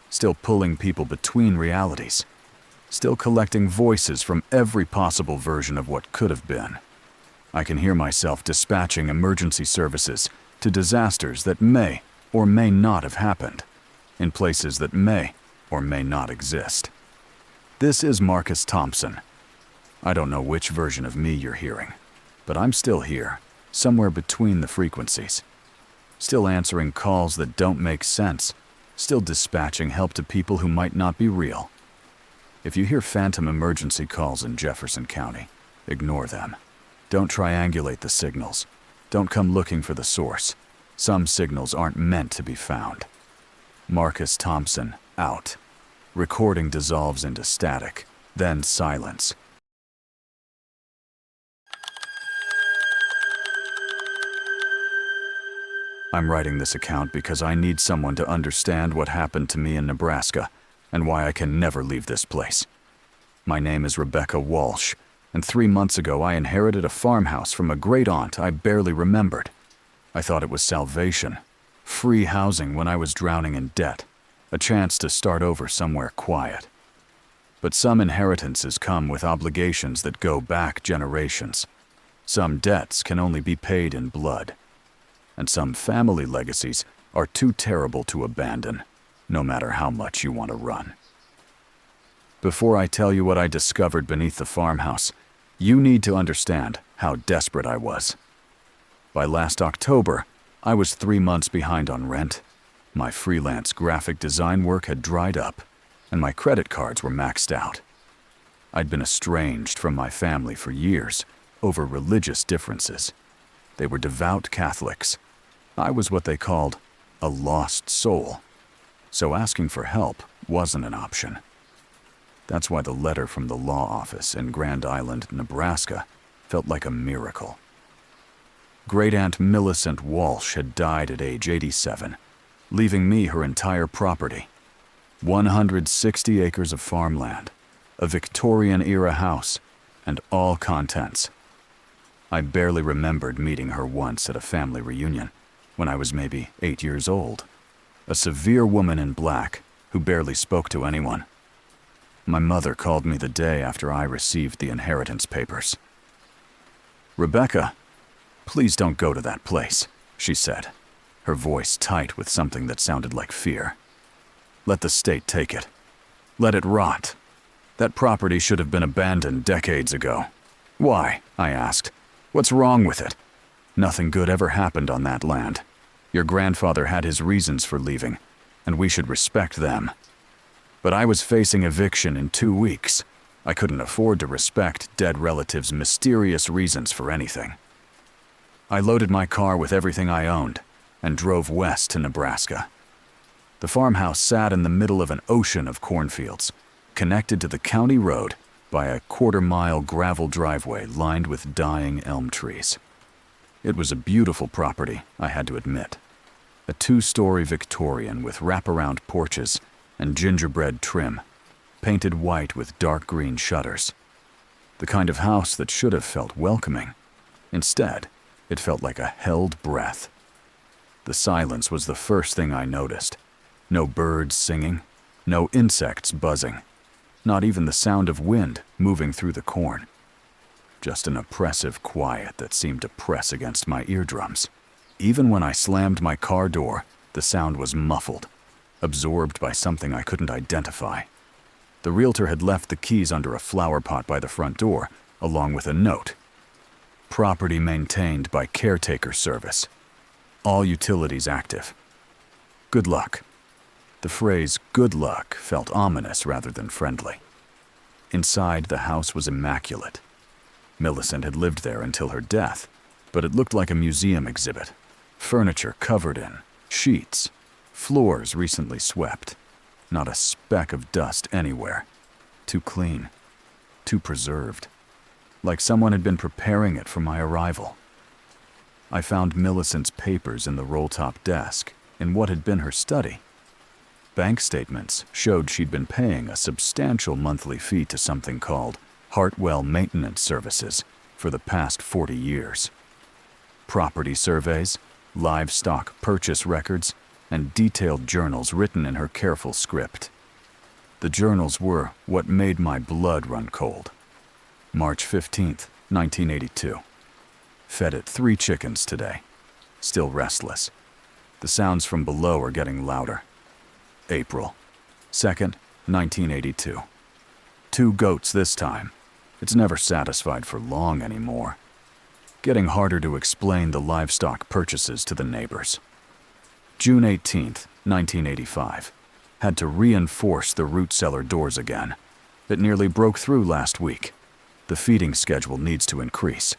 still pulling people between realities, still collecting voices from every possible version of what could have been. I can hear myself dispatching emergency services to disasters that may or may not have happened, in places that may or may not exist. This is Marcus Thompson. I don't know which version of me you're hearing, but I'm still here, somewhere between the frequencies. Still answering calls that don't make sense, still dispatching help to people who might not be real. If you hear phantom emergency calls in Jefferson County, ignore them. Don't triangulate the signals. Don't come looking for the source. Some signals aren't meant to be found. Marcus Thompson, out. Recording dissolves into static, then silence. I'm writing this account because I need someone to understand what happened to me in Nebraska and why I can never leave this place. My name is Rebecca Walsh, and 3 months ago I inherited a farmhouse from a great-aunt I barely remembered. I thought it was salvation, free housing when I was drowning in debt, a chance to start over somewhere quiet. But some inheritances come with obligations that go back generations. Some debts can only be paid in blood. And some family legacies are too terrible to abandon, no matter how much you want to run. Before I tell you what I discovered beneath the farmhouse, you need to understand how desperate I was. By last October, I was 3 months behind on rent. My freelance graphic design work had dried up, and my credit cards were maxed out. I'd been estranged from my family for years over religious differences. They were devout Catholics. I was what they called a lost soul, so asking for help wasn't an option. That's why the letter from the law office in Grand Island, Nebraska, felt like a miracle. Great-aunt Millicent Walsh had died at age 87, leaving me her entire property. 160 acres of farmland, a Victorian-era house, and all contents. I barely remembered meeting her once at a family reunion, when I was maybe 8 years old. A severe woman in black who barely spoke to anyone. My mother called me the day after I received the inheritance papers. "Rebecca, please don't go to that place," she said, her voice tight with something that sounded like fear. "Let the state take it. Let it rot. That property should have been abandoned decades ago." "Why?" I asked. "What's wrong with it? Nothing good ever happened on that land. Your grandfather had his reasons for leaving. and we should respect them. But I was facing eviction in 2 weeks. I couldn't afford to respect dead relatives' mysterious reasons for anything. I loaded my car with everything I owned and drove west to Nebraska. The farmhouse sat in the middle of an ocean of cornfields, connected to the county road by a quarter-mile gravel driveway lined with dying elm trees. It was a beautiful property, I had to admit. A 2-story Victorian with wraparound porches and gingerbread trim, painted white with dark green shutters. The kind of house that should have felt welcoming. Instead, it felt like a held breath. The silence was the first thing I noticed. No birds singing, no insects buzzing, not even the sound of wind moving through the corn. Just an oppressive quiet that seemed to press against my eardrums. Even when I slammed my car door, the sound was muffled, absorbed by something I couldn't identify. The realtor had left the keys under a flower pot by the front door, along with a note. Property maintained by Caretaker service. All utilities active. Good luck. The phrase good luck felt ominous rather than friendly. Inside, the house was immaculate. Millicent had lived there until her death, but it looked like a museum exhibit. Furniture covered in sheets, floors recently swept. Not a speck of dust anywhere. Too clean, too preserved. Like someone had been preparing it for my arrival. I found Millicent's papers in the roll-top desk, in what had been her study. Bank statements showed she'd been paying a substantial monthly fee to something called Hartwell Maintenance Services for the past 40 years. Property surveys, livestock purchase records, and detailed journals written in her careful script. The journals were what made my blood run cold. March 15th, 1982. Fed it 3 chickens today. Still restless. The sounds from below are getting louder. April 2nd, 1982. 2 goats this time. It's never satisfied for long anymore. Getting harder to explain the livestock purchases to the neighbors. June 18th, 1985. Had to reinforce the root cellar doors again. It nearly broke through last week. The feeding schedule needs to increase.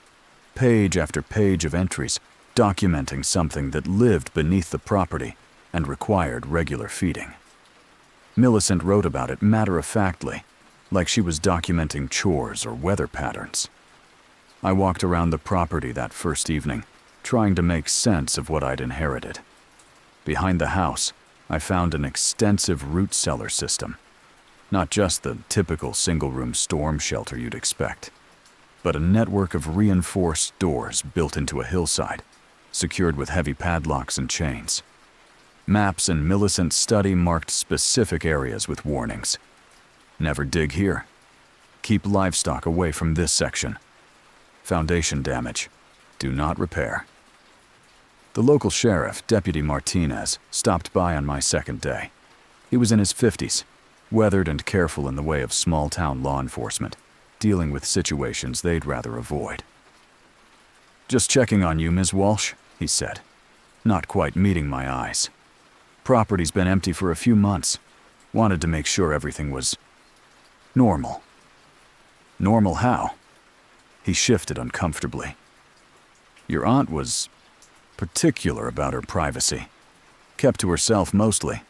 Page after page of entries documenting something that lived beneath the property and required regular feeding. Millicent wrote about it matter-of-factly, like she was documenting chores or weather patterns. I walked around the property that first evening, trying to make sense of what I'd inherited. Behind the house, I found an extensive root cellar system. Not just the typical single-room storm shelter you'd expect, but a network of reinforced doors built into a hillside, secured with heavy padlocks and chains. Maps in Millicent's study marked specific areas with warnings. Never dig here. Keep livestock away from this section. Foundation damage. Do not repair. The local sheriff, Deputy Martinez, stopped by on my second day. He was in his 50s, weathered and careful in the way of small-town law enforcement, dealing with situations they'd rather avoid. "Just checking on you, Ms. Walsh," he said, not quite meeting my eyes. "Property's been empty for a few months. Wanted to make sure everything was normal." "Normal how?" He shifted uncomfortably. "Your aunt was particular about her privacy. Kept to herself mostly.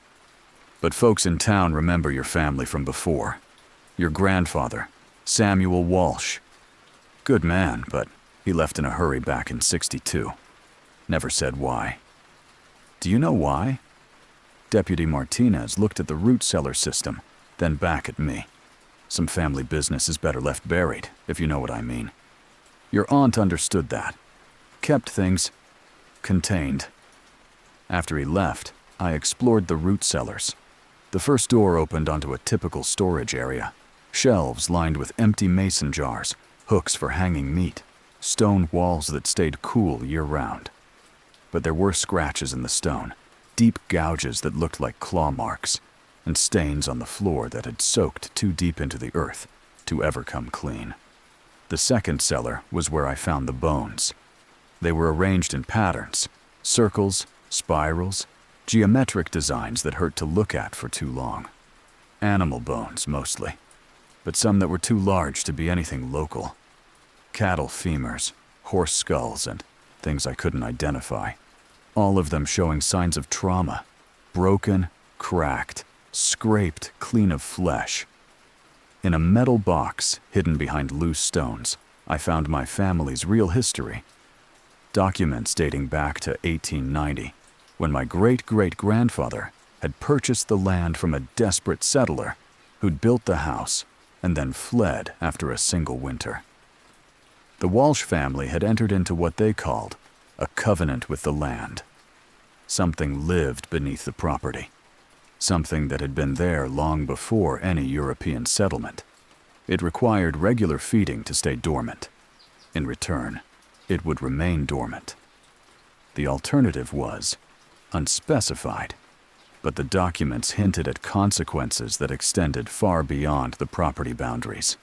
But folks in town remember your family from before. Your grandfather, Samuel Walsh. Good man, but he left in a hurry back in '62. Never said why." "Do you know why?" Deputy Martinez looked at the root cellar system, then back at me. Some family business is better left buried, if you know what I mean. Your aunt understood that. Kept things contained. After he left, I explored the root cellars. The first door opened onto a typical storage area. Shelves lined with empty mason jars, hooks for hanging meat, stone walls that stayed cool year-round. But there were scratches in the stone, deep gouges that looked like claw marks, and stains on the floor that had soaked too deep into the earth to ever come clean. The second cellar was where I found the bones. They were arranged in patterns, circles, spirals, Geometric designs that hurt to look at for too long. Animal bones, mostly, but some that were too large to be anything local. Cattle femurs, horse skulls, and things I couldn't identify. All of them showing signs of trauma. Broken, cracked, scraped clean of flesh. In a metal box hidden behind loose stones, I found my family's real history. Documents dating back to 1890, when my great-great-grandfather had purchased the land from a desperate settler who'd built the house and then fled after a single winter. The Walsh family had entered into what they called a covenant with the land. Something lived beneath the property, something that had been there long before any European settlement. It required regular feeding to stay dormant. In return, it would remain dormant. The alternative was unspecified, but the documents hinted at consequences that extended far beyond the property boundaries.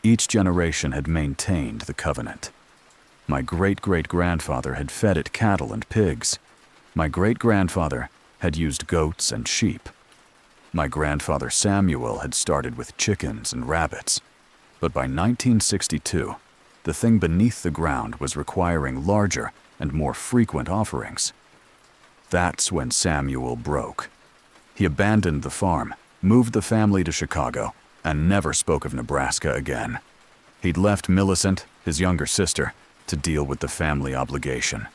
Each generation had maintained the covenant. My great-great-grandfather had fed it cattle and pigs. My great-grandfather had used goats and sheep. My grandfather Samuel had started with chickens and rabbits. But by 1962, the thing beneath the ground was requiring larger and more frequent offerings. That's when Samuel broke. He abandoned the farm, moved the family to Chicago, and never spoke of Nebraska again. He'd left Millicent, his younger sister, to deal with the family obligation.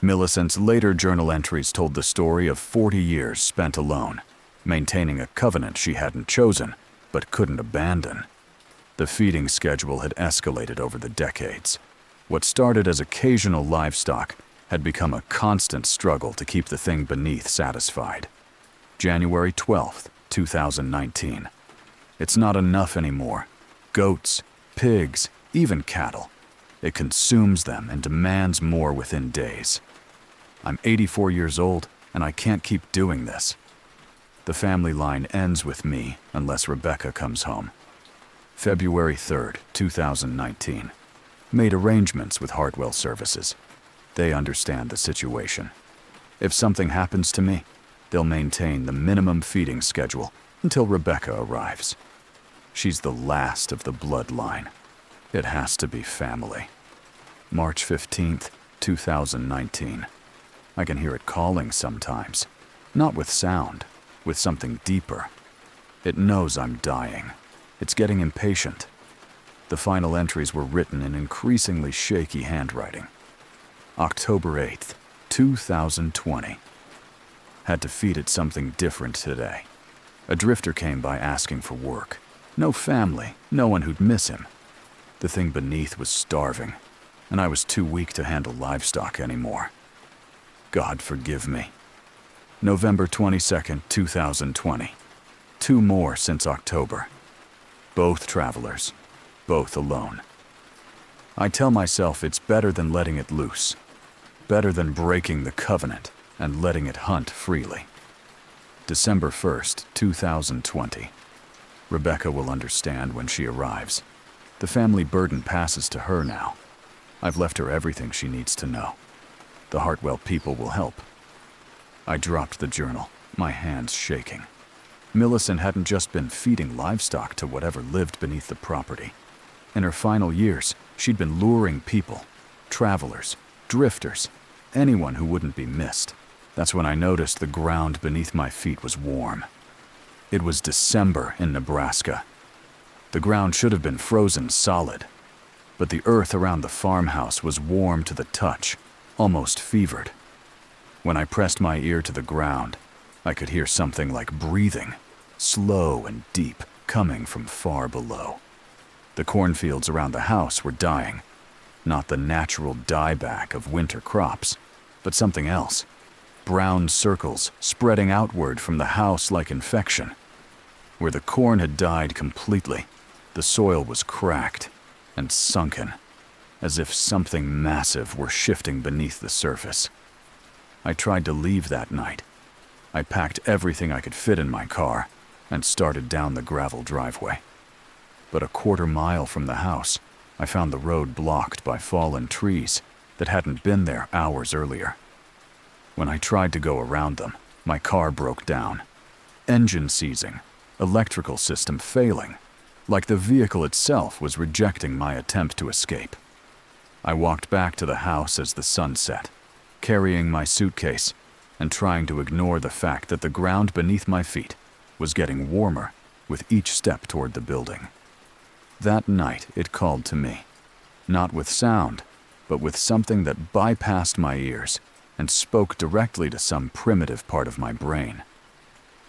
Millicent's later journal entries told the story of 40 years spent alone, maintaining a covenant she hadn't chosen, but couldn't abandon. The feeding schedule had escalated over the decades. What started as occasional livestock had become a constant struggle to keep the thing beneath satisfied. January 12th, 2019. It's not enough anymore. Goats, pigs, even cattle. It consumes them and demands more within days. I'm 84 years old, and I can't keep doing this. The family line ends with me unless Rebecca comes home. February 3rd, 2019. Made arrangements with Hartwell Services. They understand the situation. If something happens to me, they'll maintain the minimum feeding schedule until Rebecca arrives. She's the last of the bloodline. It has to be family. March 15th, 2019. I can hear it calling sometimes. Not with sound, with something deeper. It knows I'm dying. It's getting impatient. The final entries were written in increasingly shaky handwriting. October 8th, 2020. Had to feed it something different today. A drifter came by asking for work. No family, no one who'd miss him. The thing beneath was starving, and I was too weak to handle livestock anymore. God forgive me. November 22nd, 2020. 2 more since October. Both travelers, both alone. I tell myself it's better than letting it loose. Better than breaking the covenant and letting it hunt freely. December 1st, 2020. Rebecca will understand when she arrives. The family burden passes to her now. I've left her everything she needs to know. The Hartwell people will help. I dropped the journal, my hands shaking. Millicent hadn't just been feeding livestock to whatever lived beneath the property. In her final years, she'd been luring people, travelers, drifters, anyone who wouldn't be missed. That's when I noticed the ground beneath my feet was warm. It was December in Nebraska. The ground should have been frozen solid, but the earth around the farmhouse was warm to the touch, almost fevered. When I pressed my ear to the ground, I could hear something like breathing, slow and deep, coming from far below. The cornfields around the house were dying, not the natural dieback of winter crops, but something else. Brown circles spreading outward from the house like infection. Where the corn had died completely, the soil was cracked and sunken, as if something massive were shifting beneath the surface. I tried to leave that night. I packed everything I could fit in my car and started down the gravel driveway. But a quarter mile from the house, I found the road blocked by fallen trees that hadn't been there hours earlier. When I tried to go around them, my car broke down. Engine seizing, electrical system failing, like the vehicle itself was rejecting my attempt to escape. I walked back to the house as the sun set, carrying my suitcase and trying to ignore the fact that the ground beneath my feet was getting warmer with each step toward the building. That night it called to me, not with sound, but with something that bypassed my ears and spoke directly to some primitive part of my brain.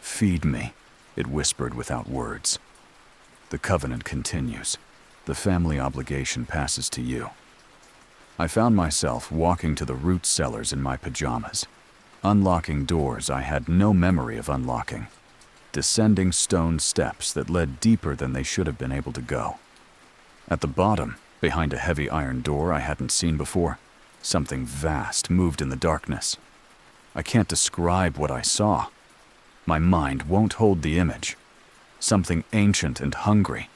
"Feed me," it whispered without words. "The covenant continues. The family obligation passes to you." I found myself walking to the root cellars in my pajamas, unlocking doors I had no memory of unlocking, descending stone steps that led deeper than they should have been able to go. At the bottom, behind a heavy iron door I hadn't seen before, something vast moved in the darkness. I can't describe what I saw. My mind won't hold the image. Something ancient and hungry,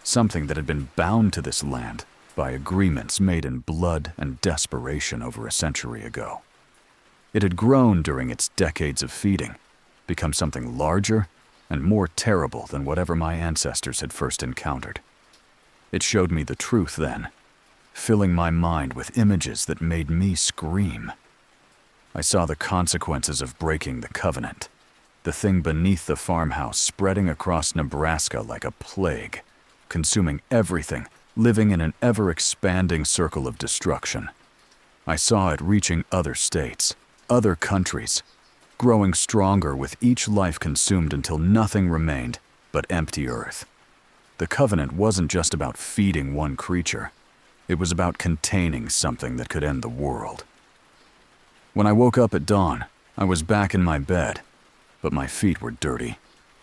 something that had been bound to this land by agreements made in blood and desperation over a century ago. It had grown during its decades of feeding, become something larger and more terrible than whatever my ancestors had first encountered. It showed me the truth then, filling my mind with images that made me scream. I saw the consequences of breaking the covenant, the thing beneath the farmhouse spreading across Nebraska like a plague, consuming everything, living in an ever-expanding circle of destruction. I saw it reaching other states, other countries, growing stronger with each life consumed until nothing remained but empty earth. The covenant wasn't just about feeding one creature. It was about containing something that could end the world. When I woke up at dawn, I was back in my bed, but my feet were dirty,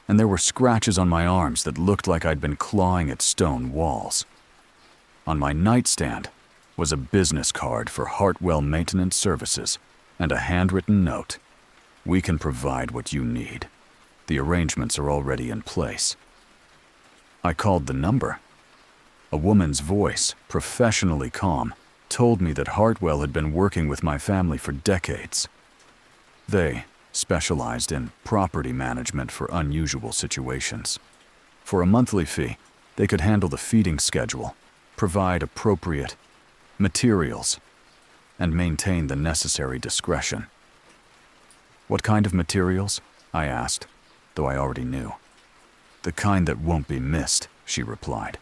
and there were scratches on my arms that looked like I'd been clawing at stone walls. On my nightstand was a business card for Hartwell Maintenance Services and a handwritten note. "We can provide what you need. The arrangements are already in place." I called the number. A woman's voice, professionally calm, told me that Hartwell had been working with my family for decades. They specialized in property management for unusual situations. For a monthly fee, they could handle the feeding schedule, provide appropriate materials, and maintain the necessary discretion. "What kind of materials?" I asked, though I already knew. "The kind that won't be missed," she replied.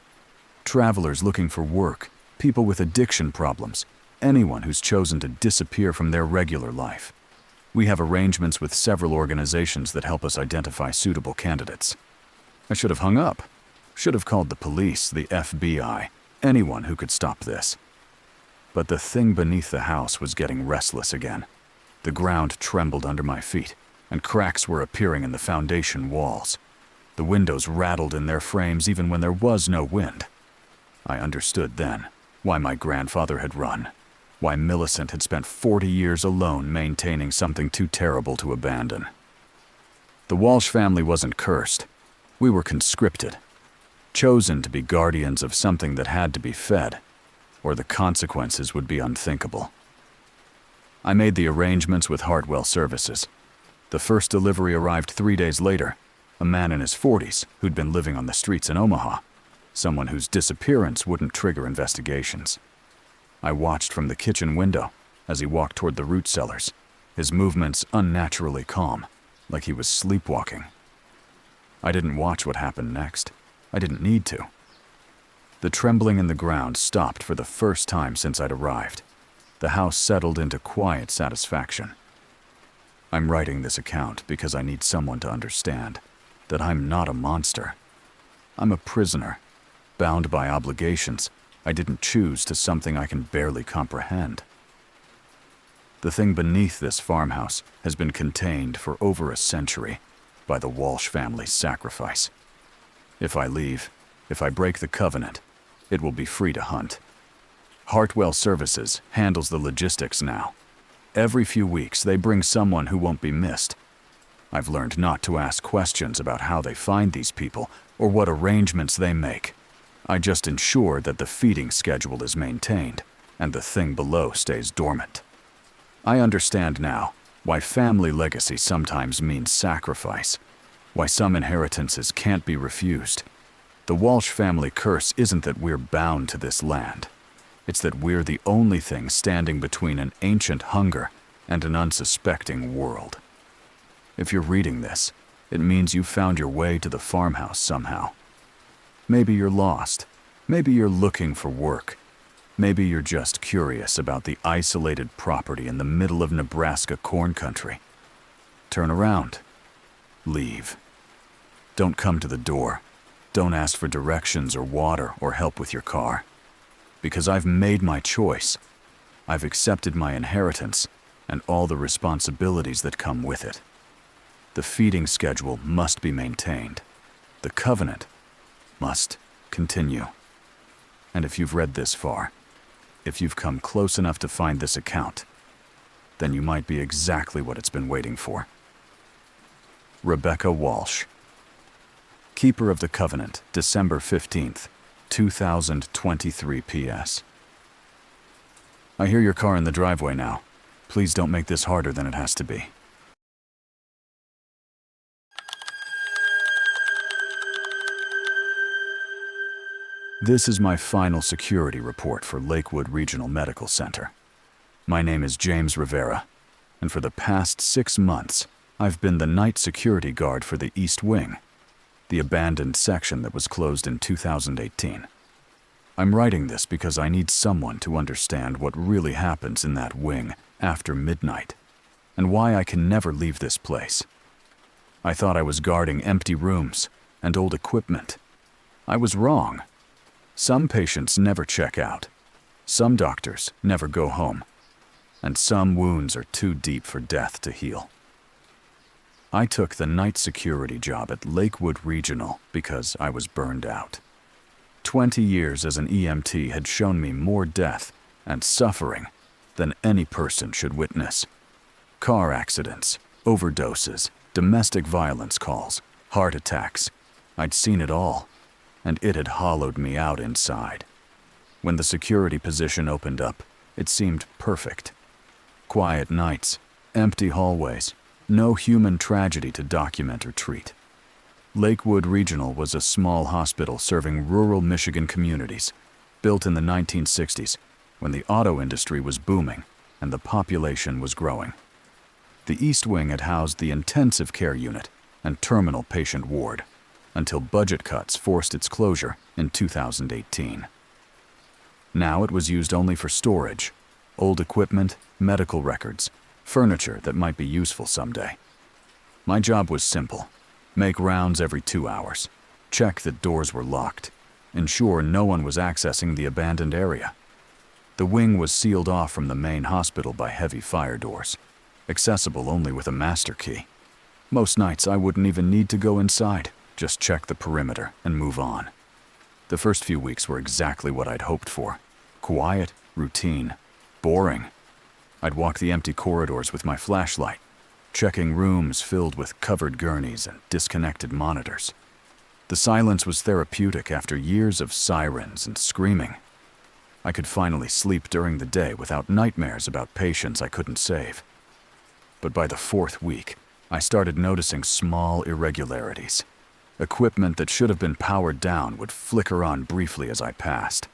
"Travelers looking for work, people with addiction problems, anyone who's chosen to disappear from their regular life. We have arrangements with several organizations that help us identify suitable candidates." I should have hung up. Should have called the police, the FBI, anyone who could stop this. But the thing beneath the house was getting restless again. The ground trembled under my feet, and cracks were appearing in the foundation walls. The windows rattled in their frames even when there was no wind. I understood then why my grandfather had run, why Millicent had spent 40 years alone maintaining something too terrible to abandon. The Walsh family wasn't cursed. We were conscripted, chosen to be guardians of something that had to be fed, or the consequences would be unthinkable. I made the arrangements with Hartwell Services. The first delivery arrived 3 days later, a man in his 40s who'd been living on the streets in Omaha, someone whose disappearance wouldn't trigger investigations. I watched from the kitchen window as he walked toward the root cellars, his movements unnaturally calm, like he was sleepwalking. I didn't watch what happened next. I didn't need to. The trembling in the ground stopped for the first time since I'd arrived. The house settled into quiet satisfaction. I'm writing this account because I need someone to understand that I'm not a monster. I'm a prisoner, bound by obligations I didn't choose to something I can barely comprehend. The thing beneath this farmhouse has been contained for over a century by the Walsh family's sacrifice. If I leave, if I break the covenant, it will be free to hunt. Hartwell Services handles the logistics now. Every few weeks, they bring someone who won't be missed. I've learned not to ask questions about how they find these people or what arrangements they make. I just ensure that the feeding schedule is maintained and the thing below stays dormant. I understand now Why family legacy sometimes means sacrifice. Why some inheritances can't be refused. The Walsh family curse isn't that we're bound to this land. It's that we're the only thing standing between an ancient hunger and an unsuspecting world. If you're reading this, it means you found your way to the farmhouse somehow. Maybe you're lost. Maybe you're looking for work. Maybe you're just curious about the isolated property in the middle of Nebraska corn country. Turn around. Leave. Don't come to the door. Don't ask for directions or water or help with your car. Because I've made my choice. I've accepted my inheritance and all the responsibilities that come with it. The feeding schedule must be maintained. The covenant must continue. And if you've read this far, if you've come close enough to find this account, then you might be exactly what it's been waiting for. Rebecca Walsh. Keeper of the Covenant, December 15th, 2023 PS. I hear your car in the driveway now. Please don't make this harder than it has to be. This is my final security report for Lakewood Regional Medical Center. My name is James Rivera, and for the past 6 months, I've been the night security guard for the East Wing, the abandoned section that was closed in 2018. I'm writing this because I need someone to understand what really happens in that wing after midnight, and why I can never leave this place. I thought I was guarding empty rooms and old equipment. I was wrong. Some patients never check out. Some doctors never go home. And some wounds are too deep for death to heal. I took the night security job at Lakewood Regional because I was burned out. 20 years as an EMT had shown me more death and suffering than any person should witness. Car accidents, overdoses, domestic violence calls, heart attacks. I'd seen it all, and it had hollowed me out inside. When the security position opened up, it seemed perfect. Quiet nights, empty hallways, no human tragedy to document or treat. Lakewood Regional was a small hospital serving rural Michigan communities, built in the 1960s when the auto industry was booming and the population was growing. The East Wing had housed the intensive care unit and terminal patient ward, until budget cuts forced its closure in 2018. Now it was used only for storage, old equipment, medical records, furniture that might be useful someday. My job was simple: make rounds every 2 hours, check that doors were locked, ensure no one was accessing the abandoned area. The wing was sealed off from the main hospital by heavy fire doors, accessible only with a master key. Most nights I wouldn't even need to go inside. Just check the perimeter and move on. The first few weeks were exactly what I'd hoped for. Quiet, routine, boring. I'd walk the empty corridors with my flashlight, checking rooms filled with covered gurneys and disconnected monitors. The silence was therapeutic after years of sirens and screaming. I could finally sleep during the day without nightmares about patients I couldn't save. But by the 4th week, I started noticing small irregularities. Equipment that should have been powered down would flicker on briefly as I passed.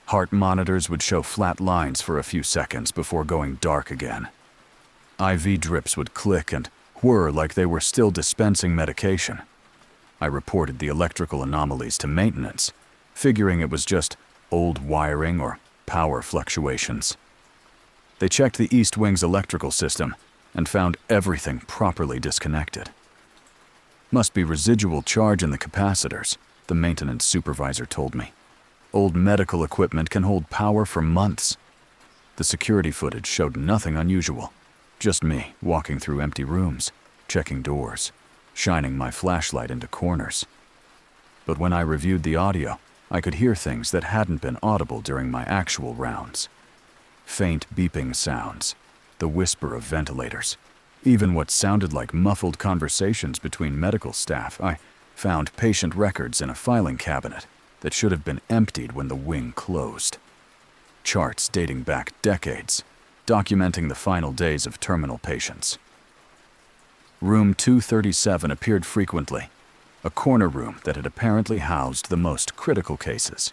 Heart monitors would show flat lines for a few seconds before going dark again. IV drips would click and whir like they were still dispensing medication. I reported the electrical anomalies to maintenance, figuring it was just old wiring or power fluctuations. They checked the East Wing's electrical system and found everything properly disconnected. Must be residual charge in the capacitors, the maintenance supervisor told me. Old medical equipment can hold power for months. The security footage showed nothing unusual. Just me walking through empty rooms, checking doors, shining my flashlight into corners. But when I reviewed the audio, I could hear things that hadn't been audible during my actual rounds. Faint beeping sounds, the whisper of ventilators, even what sounded like muffled conversations between medical staff. I found patient records in a filing cabinet that should have been emptied when the wing closed. Charts dating back decades, documenting the final days of terminal patients. Room 237 appeared frequently, a corner room that had apparently housed the most critical cases.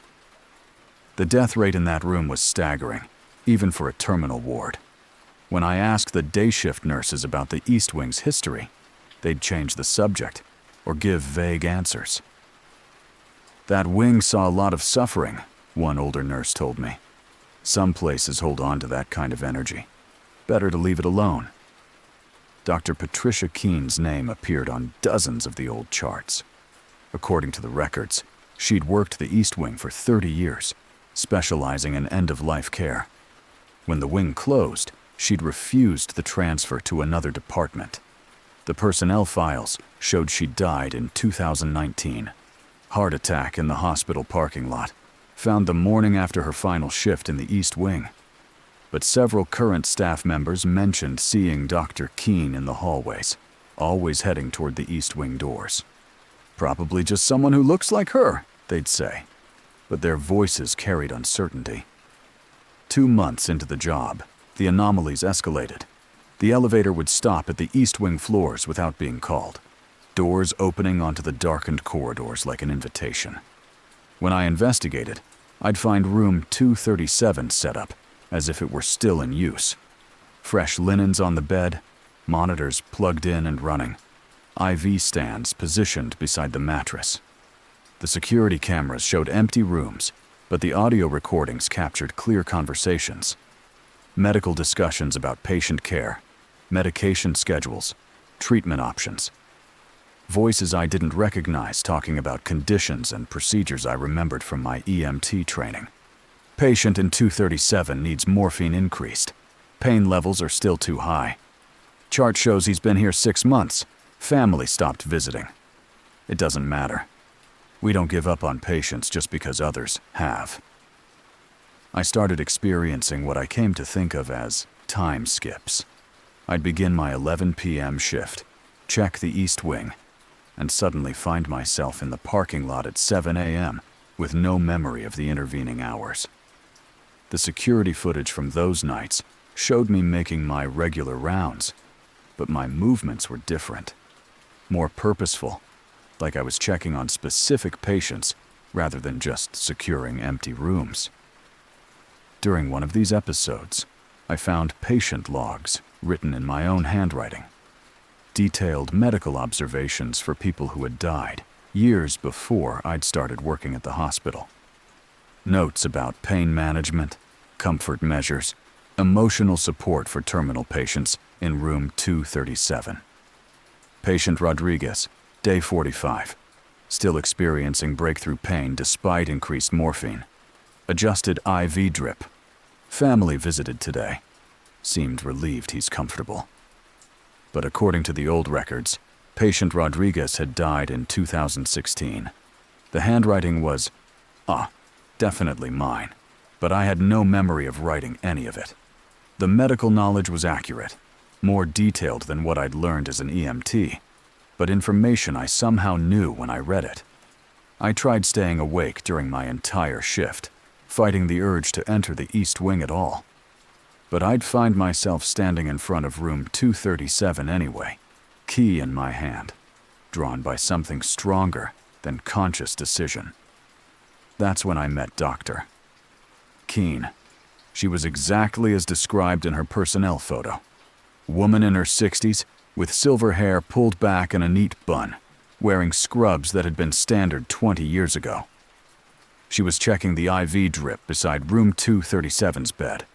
The death rate in that room was staggering, even for a terminal ward. When I asked the day shift nurses about the East Wing's history, they'd change the subject or give vague answers. That wing saw a lot of suffering, one older nurse told me. Some places hold on to that kind of energy. Better to leave it alone. Dr. Patricia Keene's name appeared on dozens of the old charts. According to the records, she'd worked the East Wing for 30 years, specializing in end-of-life care. When the wing closed, she'd refused the transfer to another department. The personnel files showed she died in 2019. Heart attack in the hospital parking lot, found the morning after her final shift in the East Wing. But several current staff members mentioned seeing Dr. Keene in the hallways, always heading toward the East Wing doors. Probably just someone who looks like her, they'd say. But their voices carried uncertainty. 2 months into the job, the anomalies escalated. The elevator would stop at the East Wing floors without being called, doors opening onto the darkened corridors like an invitation. When I investigated, I'd find room 237 set up as if it were still in use. Fresh linens on the bed, monitors plugged in and running, IV stands positioned beside the mattress. The security cameras showed empty rooms, but the audio recordings captured clear conversations. Medical discussions about patient care, medication schedules, treatment options. Voices I didn't recognize talking about conditions and procedures I remembered from my EMT training. Patient in 237 needs morphine increased. Pain levels are still too high. Chart shows he's been here 6 months. Family stopped visiting. It doesn't matter. We don't give up on patients just because others have. I started experiencing what I came to think of as time skips. I'd begin my 11 p.m. shift, check the East Wing, and suddenly find myself in the parking lot at 7 a.m. with no memory of the intervening hours. The security footage from those nights showed me making my regular rounds, but my movements were different, more purposeful, like I was checking on specific patients rather than just securing empty rooms. During one of these episodes, I found patient logs written in my own handwriting, detailed medical observations for people who had died years before I'd started working at the hospital. Notes about pain management, comfort measures, emotional support for terminal patients in room 237. Patient Rodriguez, day 45, still experiencing breakthrough pain despite increased morphine. Adjusted IV drip. Family visited today. Seemed relieved he's comfortable. But according to the old records, patient Rodriguez had died in 2016. The handwriting was, definitely mine, but I had no memory of writing any of it. The medical knowledge was accurate, more detailed than what I'd learned as an EMT, but information I somehow knew when I read it. I tried staying awake during my entire shift, fighting the urge to enter the East Wing at all. But I'd find myself standing in front of room 237 anyway, key in my hand, drawn by something stronger than conscious decision. That's when I met Dr. Keene. She was exactly as described in her personnel photo. Woman in her 60s, with silver hair pulled back in a neat bun, wearing scrubs that had been standard 20 years ago. She was checking the IV drip beside room 237's bed,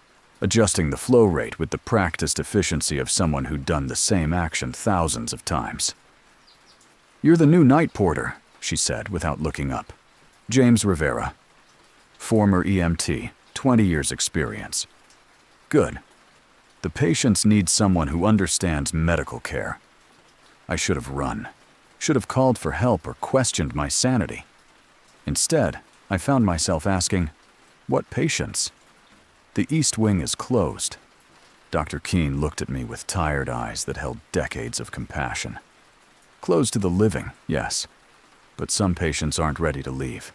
adjusting the flow rate with the practiced efficiency of someone who'd done the same action thousands of times. "You're the new night porter," she said without looking up. "James Rivera. Former EMT, 20 years experience." "Good. The patients need someone who understands medical care." I should have run. Should have called for help or questioned my sanity. Instead, I found myself asking, "What patients?" "The East Wing is closed." Dr. Keene looked at me with tired eyes that held decades of compassion. "Closed to the living, yes. But some patients aren't ready to leave.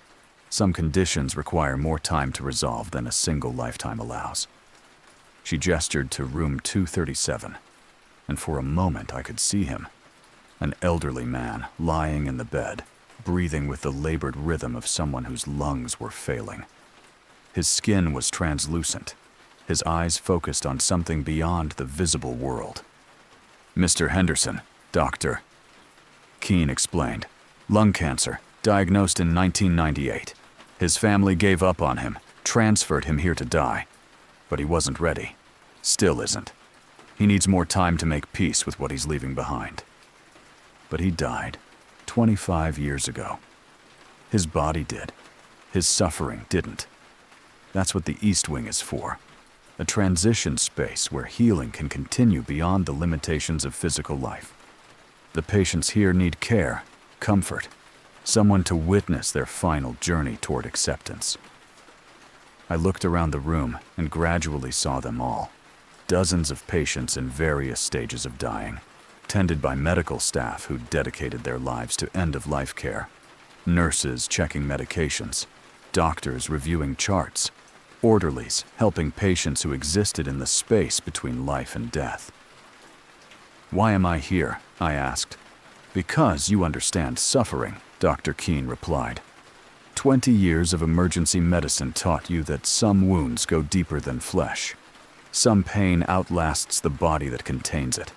Some conditions require more time to resolve than a single lifetime allows." She gestured to room 237, and for a moment I could see him. An elderly man lying in the bed, breathing with the labored rhythm of someone whose lungs were failing. His skin was translucent, his eyes focused on something beyond the visible world. "Mr. Henderson, doctor," Keene explained. "Lung cancer, diagnosed in 1998. His family gave up on him, transferred him here to die. But he wasn't ready. Still isn't. He needs more time to make peace with what he's leaving behind." But he died 25 years ago. His body did. His suffering didn't. That's what the East Wing is for. A transition space where healing can continue beyond the limitations of physical life. The patients here need care, comfort, someone to witness their final journey toward acceptance. I looked around the room and gradually saw them all. Dozens of patients in various stages of dying, tended by medical staff who dedicated their lives to end-of-life care, nurses checking medications, doctors reviewing charts, orderlies helping patients who existed in the space between life and death. "Why am I here?" I asked. "Because you understand suffering," Dr. Keene replied. 20 years of emergency medicine taught you that some wounds go deeper than flesh. Some pain outlasts the body that contains it.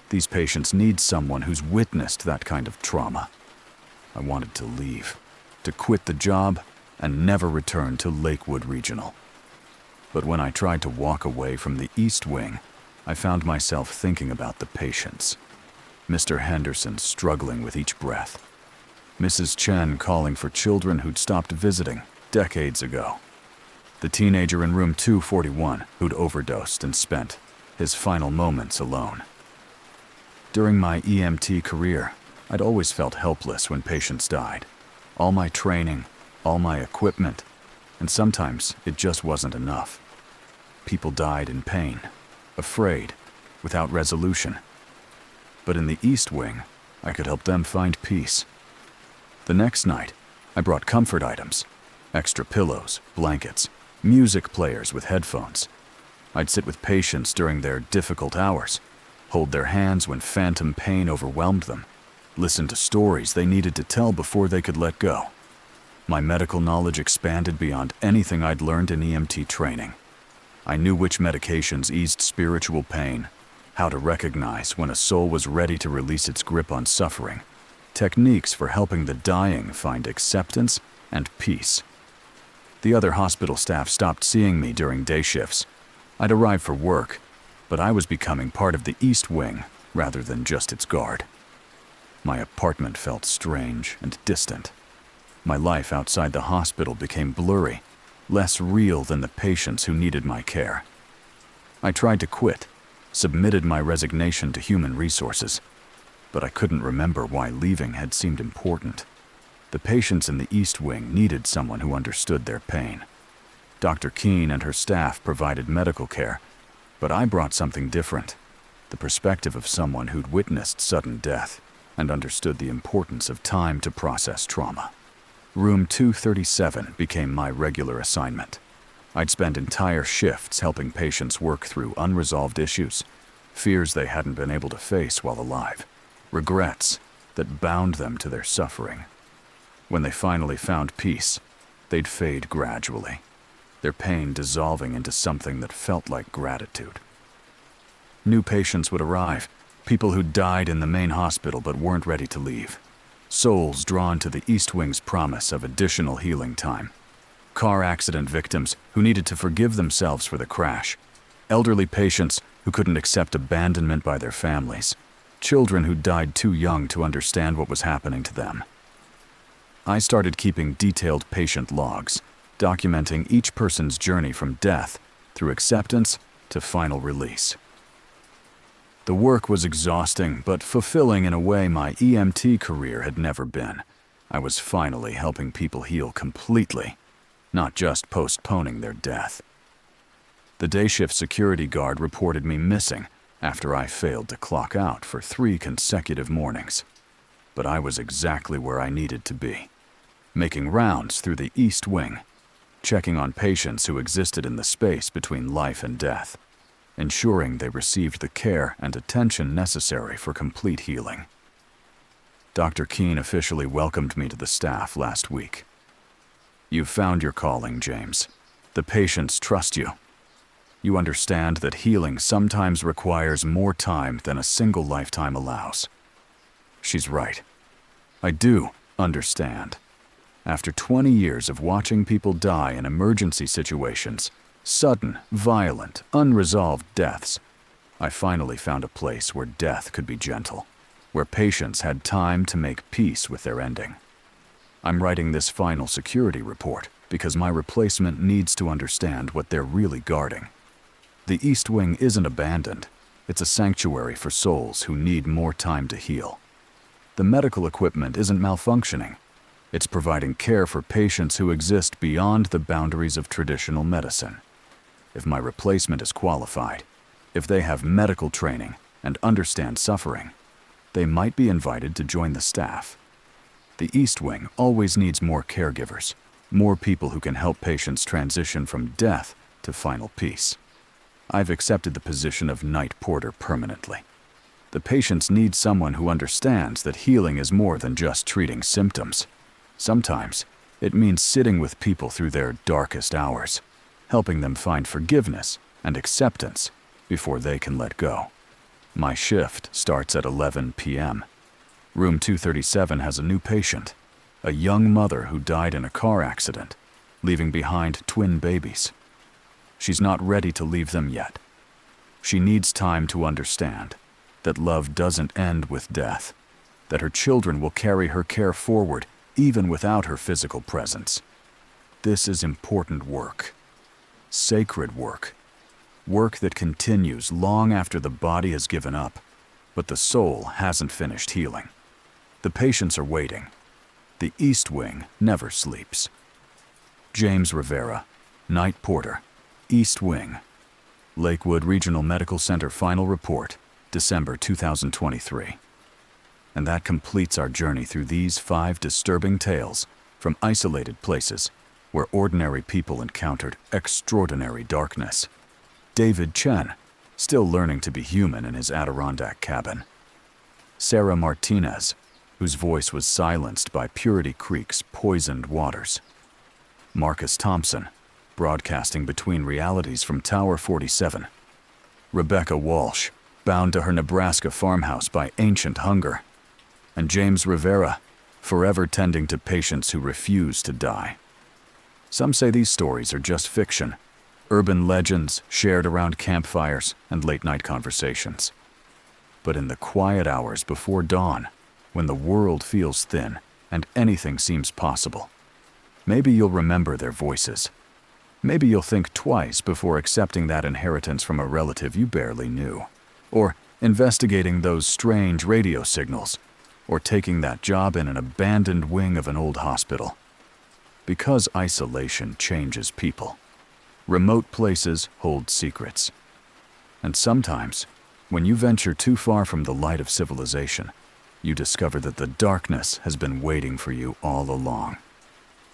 These patients need someone who's witnessed that kind of trauma. I wanted to leave, to quit the job, and never return to Lakewood Regional. But when I tried to walk away from the East Wing, I found myself thinking about the patients. Mr. Henderson struggling with each breath. Mrs. Chen calling for children who'd stopped visiting decades ago. The teenager in room 241 who'd overdosed and spent his final moments alone. During my EMT career, I'd always felt helpless when patients died. All my training, all my equipment, and sometimes it just wasn't enough. People died in pain, afraid, without resolution. But in the East Wing, I could help them find peace. The next night, I brought comfort items, extra pillows, blankets, music players with headphones. I'd sit with patients during their difficult hours, hold their hands when phantom pain overwhelmed them, listen to stories they needed to tell before they could let go. My medical knowledge expanded beyond anything I'd learned in EMT training. I knew which medications eased spiritual pain, how to recognize when a soul was ready to release its grip on suffering, techniques for helping the dying find acceptance and peace. The other hospital staff stopped seeing me during day shifts. I'd arrive for work, but I was becoming part of the East Wing rather than just its guard. My apartment felt strange and distant. My life outside the hospital became blurry, less real than the patients who needed my care. I tried to quit, submitted my resignation to human resources, but I couldn't remember why leaving had seemed important. The patients in the East Wing needed someone who understood their pain. Dr. Keene and her staff provided medical care, but I brought something different, the perspective of someone who'd witnessed sudden death and understood the importance of time to process trauma. Room 237 became my regular assignment. I'd spend entire shifts helping patients work through unresolved issues, fears they hadn't been able to face while alive, regrets that bound them to their suffering. When they finally found peace, they'd fade gradually, their pain dissolving into something that felt like gratitude. New patients would arrive, people who died in the main hospital but weren't ready to leave. Souls drawn to the East Wing's promise of additional healing time. Car accident victims who needed to forgive themselves for the crash. Elderly patients who couldn't accept abandonment by their families. Children who died too young to understand what was happening to them. I started keeping detailed patient logs, documenting each person's journey from death through acceptance to final release. The work was exhausting, but fulfilling in a way my EMT career had never been. I was finally helping people heal completely, not just postponing their death. The day shift security guard reported me missing after I failed to clock out for 3 consecutive mornings. But I was exactly where I needed to be, making rounds through the East Wing, checking on patients who existed in the space between life and death. ensuring they received the care and attention necessary for complete healing. Dr. Keene officially welcomed me to the staff last week. "You've found your calling, James. The patients trust you. You understand that healing sometimes requires more time than a single lifetime allows." She's right. I do understand. After 20 years of watching people die in emergency situations, sudden, violent, unresolved deaths, I finally found a place where death could be gentle, where patients had time to make peace with their ending. I'm writing this final security report because my replacement needs to understand what they're really guarding. The East Wing isn't abandoned. It's a sanctuary for souls who need more time to heal. The medical equipment isn't malfunctioning. It's providing care for patients who exist beyond the boundaries of traditional medicine. If my replacement is qualified, if they have medical training and understand suffering, they might be invited to join the staff. The East Wing always needs more caregivers, more people who can help patients transition from death to final peace. I've accepted the position of night porter permanently. The patients need someone who understands that healing is more than just treating symptoms. Sometimes it means sitting with people through their darkest hours, helping them find forgiveness and acceptance before they can let go. My shift starts at 11 p.m. Room 237 has a new patient, a young mother who died in a car accident, leaving behind twin babies. She's not ready to leave them yet. She needs time to understand that love doesn't end with death, that her children will carry her care forward even without her physical presence. This is important work, sacred work, work that continues long after the body has given up, but the soul hasn't finished healing. The patients are waiting. The East Wing never sleeps. James Rivera, night porter, East Wing, Lakewood Regional Medical Center final report, December 2023. And that completes our journey through these 5 disturbing tales from isolated places where ordinary people encountered extraordinary darkness. David Chen, still learning to be human in his Adirondack cabin. Sarah Martinez, whose voice was silenced by Purity Creek's poisoned waters. Marcus Thompson, broadcasting between realities from Tower 47. Rebecca Walsh, bound to her Nebraska farmhouse by ancient hunger. And James Rivera, forever tending to patients who refuse to die. Some say these stories are just fiction, urban legends shared around campfires and late-night conversations. But in the quiet hours before dawn, when the world feels thin and anything seems possible, maybe you'll remember their voices. Maybe you'll think twice before accepting that inheritance from a relative you barely knew, or investigating those strange radio signals, or taking that job in an abandoned wing of an old hospital. Because isolation changes people. Remote places hold secrets. And sometimes, when you venture too far from the light of civilization, you discover that the darkness has been waiting for you all along.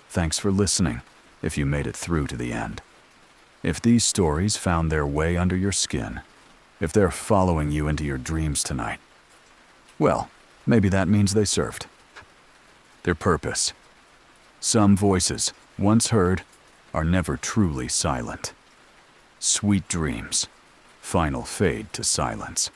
Thanks for listening, if you made it through to the end. If these stories found their way under your skin, if they're following you into your dreams tonight, well, maybe that means they served their purpose. Some voices, once heard, are never truly silent. Sweet dreams. Final fade to silence.